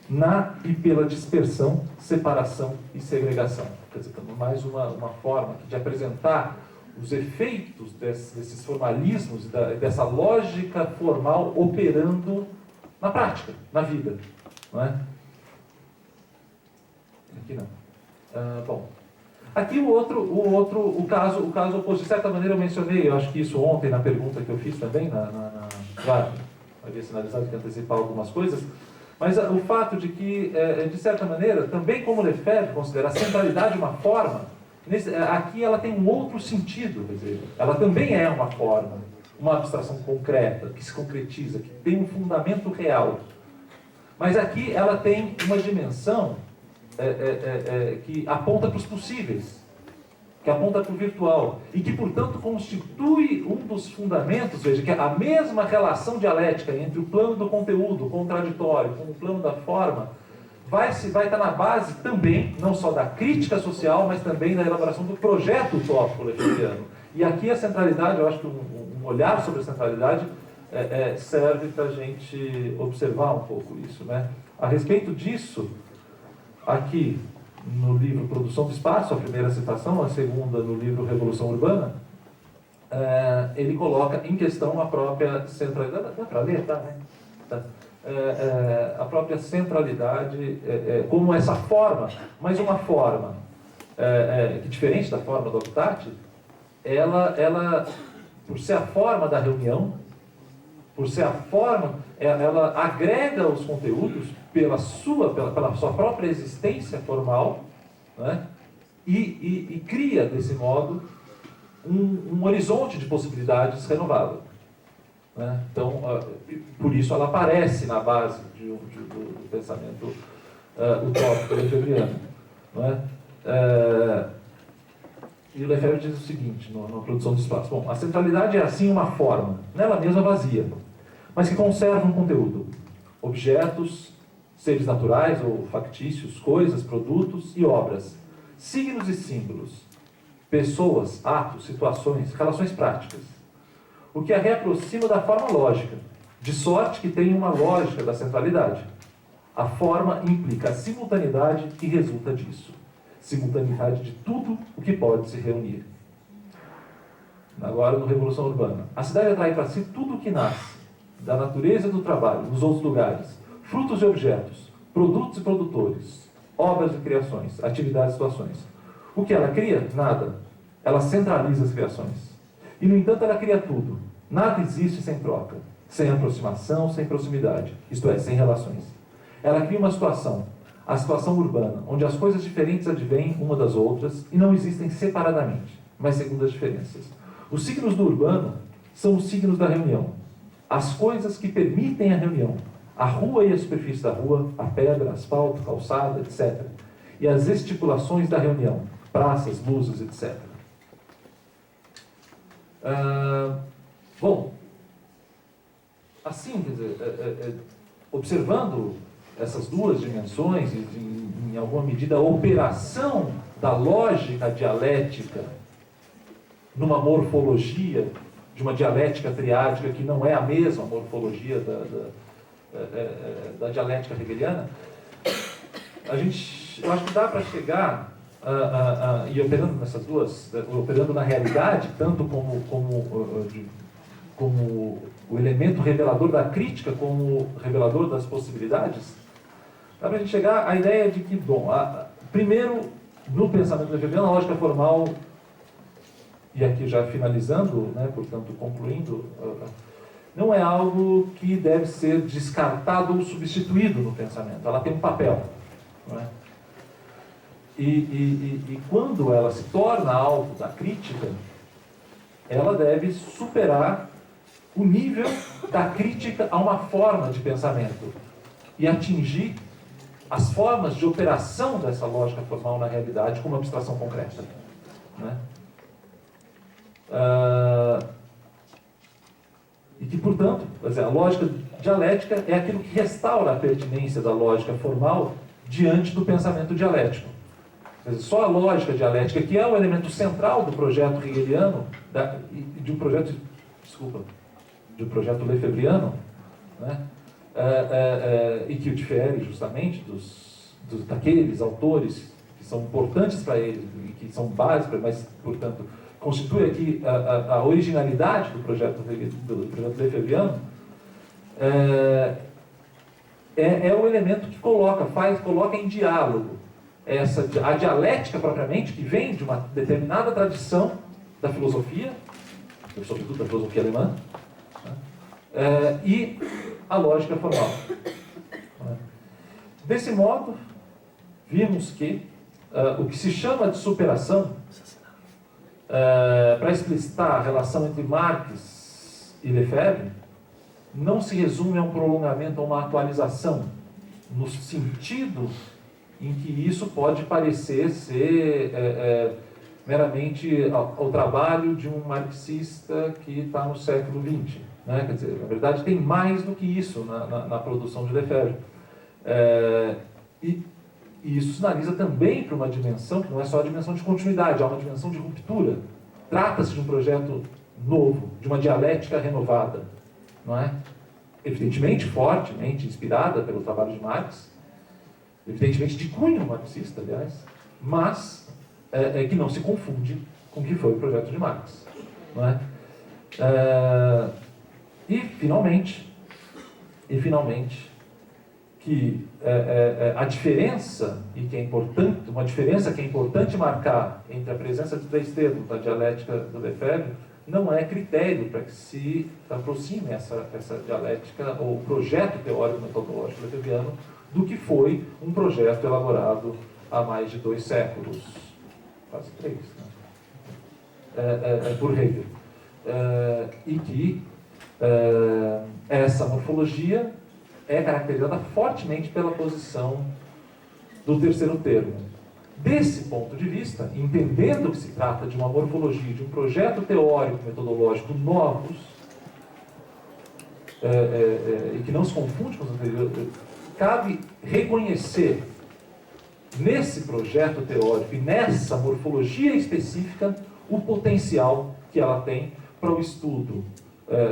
na e pela dispersão, separação e segregação. Quer dizer, mais uma forma de apresentar os efeitos desses formalismos, dessa lógica formal operando na prática, na vida. Não é? Aqui não. Bom, aqui o caso oposto, de certa maneira eu mencionei, eu acho que isso ontem na pergunta que eu fiz também, claro, havia sinalizado que antecipar algumas coisas, mas o fato de que, de certa maneira, também como Lefebvre considera a centralidade uma forma, aqui ela tem um outro sentido, quer dizer, ela também é uma forma, uma abstração concreta, que se concretiza, que tem um fundamento real. Mas aqui ela tem uma dimensão que aponta para os possíveis, que aponta para o virtual, e que, portanto, constitui um dos fundamentos, veja, que é a mesma relação dialética entre o plano do conteúdo, contraditório, com o plano da forma, vai estar na base também, não só da crítica social, mas também da elaboração do projeto utópico lefebvriano. E aqui a centralidade, eu acho que um olhar sobre a centralidade serve para a gente observar um pouco isso, né? A respeito disso, aqui no livro Produção do Espaço, a primeira citação, a segunda no livro Revolução Urbana, ele coloca em questão a própria centralidade. Dá para ler, tá, né? Tá. A própria centralidade como essa forma, mas uma forma que, diferente da forma do habitat, ela, por ser a forma da reunião, por ser a forma, ela agrega os conteúdos pela sua própria existência formal, né? E cria, desse modo, um horizonte de possibilidades renovável. Né? Então, por isso ela aparece na base do pensamento utópico lefebvriano. E o Lefebvre diz o seguinte, na Produção do Espaço. Bom, a centralidade é assim uma forma, nela mesma vazia, mas que conserva um conteúdo. Objetos, seres naturais ou factícios, coisas, produtos e obras. Signos e símbolos. Pessoas, atos, situações, relações práticas. O que a reaproxima da forma lógica, de sorte que tem uma lógica da centralidade. A forma implica a simultaneidade que resulta disso. Simultaneidade de tudo o que pode se reunir. Agora, no Revolução Urbana. A cidade atrai para si tudo o que nasce, da natureza e do trabalho, nos outros lugares, frutos e objetos, produtos e produtores, obras e criações, atividades e situações. O que ela cria? Nada. Ela centraliza as criações. E, no entanto, ela cria tudo. Nada existe sem troca, sem aproximação, sem proximidade, isto é, sem relações. Ela cria uma situação, a situação urbana, onde as coisas diferentes advêm uma das outras e não existem separadamente, mas segundo as diferenças. Os signos do urbano são os signos da reunião, as coisas que permitem a reunião, a rua e a superfície da rua, a pedra, asfalto, calçada, etc. E as estipulações da reunião, praças, luzes, etc. Bom, assim, quer dizer, observando essas duas dimensões e, em alguma medida, a operação da lógica dialética numa morfologia de uma dialética triádica que não é a mesma morfologia da dialética hegeliana, eu acho que dá para chegar e operando nessas duas, operando na realidade, tanto como o elemento revelador da crítica, como revelador das possibilidades, dá para a gente chegar à ideia de que, bom, primeiro, no pensamento hegeliano, a lógica formal, e aqui já finalizando, né, portanto, concluindo, não é algo que deve ser descartado ou substituído no pensamento. Ela tem um papel, não é? E quando ela se torna alvo da crítica, ela deve superar o nível da crítica a uma forma de pensamento e atingir as formas de operação dessa lógica formal na realidade como abstração concreta, né? E que, portanto, a lógica dialética é aquilo que restaura a pertinência da lógica formal diante do pensamento dialético. Quer dizer, só a lógica dialética, que é o elemento central do projeto hegeliano, de um projeto lefebvriano, né? E que o difere justamente daqueles autores que são importantes para ele, e que são básicos, mas, portanto, constitui aqui a originalidade do projeto lefebvriano, é o elemento que coloca em diálogo a dialética propriamente, que vem de uma determinada tradição da filosofia, sobretudo da filosofia alemã, né? E a lógica formal. Desse modo, vimos que o que se chama de superação, para explicitar a relação entre Marx e Lefebvre, não se resume a um prolongamento, a uma atualização, no sentido em que isso pode parecer ser meramente ao trabalho de um marxista que está no século XX. Né? Quer dizer, na verdade, tem mais do que isso na produção de Lefebvre. E isso sinaliza também para uma dimensão que não é só a dimensão de continuidade, há uma dimensão de ruptura. Trata-se de um projeto novo, de uma dialética renovada, não é? Evidentemente, fortemente inspirada pelo trabalho de Marx, evidentemente de cunho marxista, aliás, mas que não se confunde com o que foi o projeto de Marx, não é? E finalmente, que a diferença, e que é importante, uma diferença que é importante marcar entre a presença de três termos da dialética do Lefebvre, não é critério para que se aproxime essa dialética, ou projeto teórico metodológico lefebvriano, do que foi um projeto elaborado há mais de 2 séculos, quase 3, né? Por Hegel. E que essa morfologia é caracterizada fortemente pela posição do terceiro termo. Desse ponto de vista, entendendo que se trata de uma morfologia, de um projeto teórico metodológico novos, e que não se confunde com os anteriores, cabe reconhecer nesse projeto teórico e nessa morfologia específica o potencial que ela tem para o estudo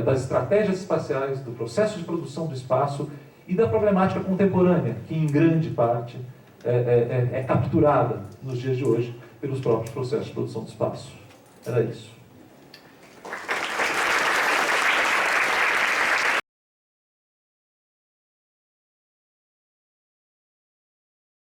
das estratégias espaciais, do processo de produção do espaço e da problemática contemporânea, que em grande parte é capturada nos dias de hoje pelos próprios processos de produção do espaço. Era isso.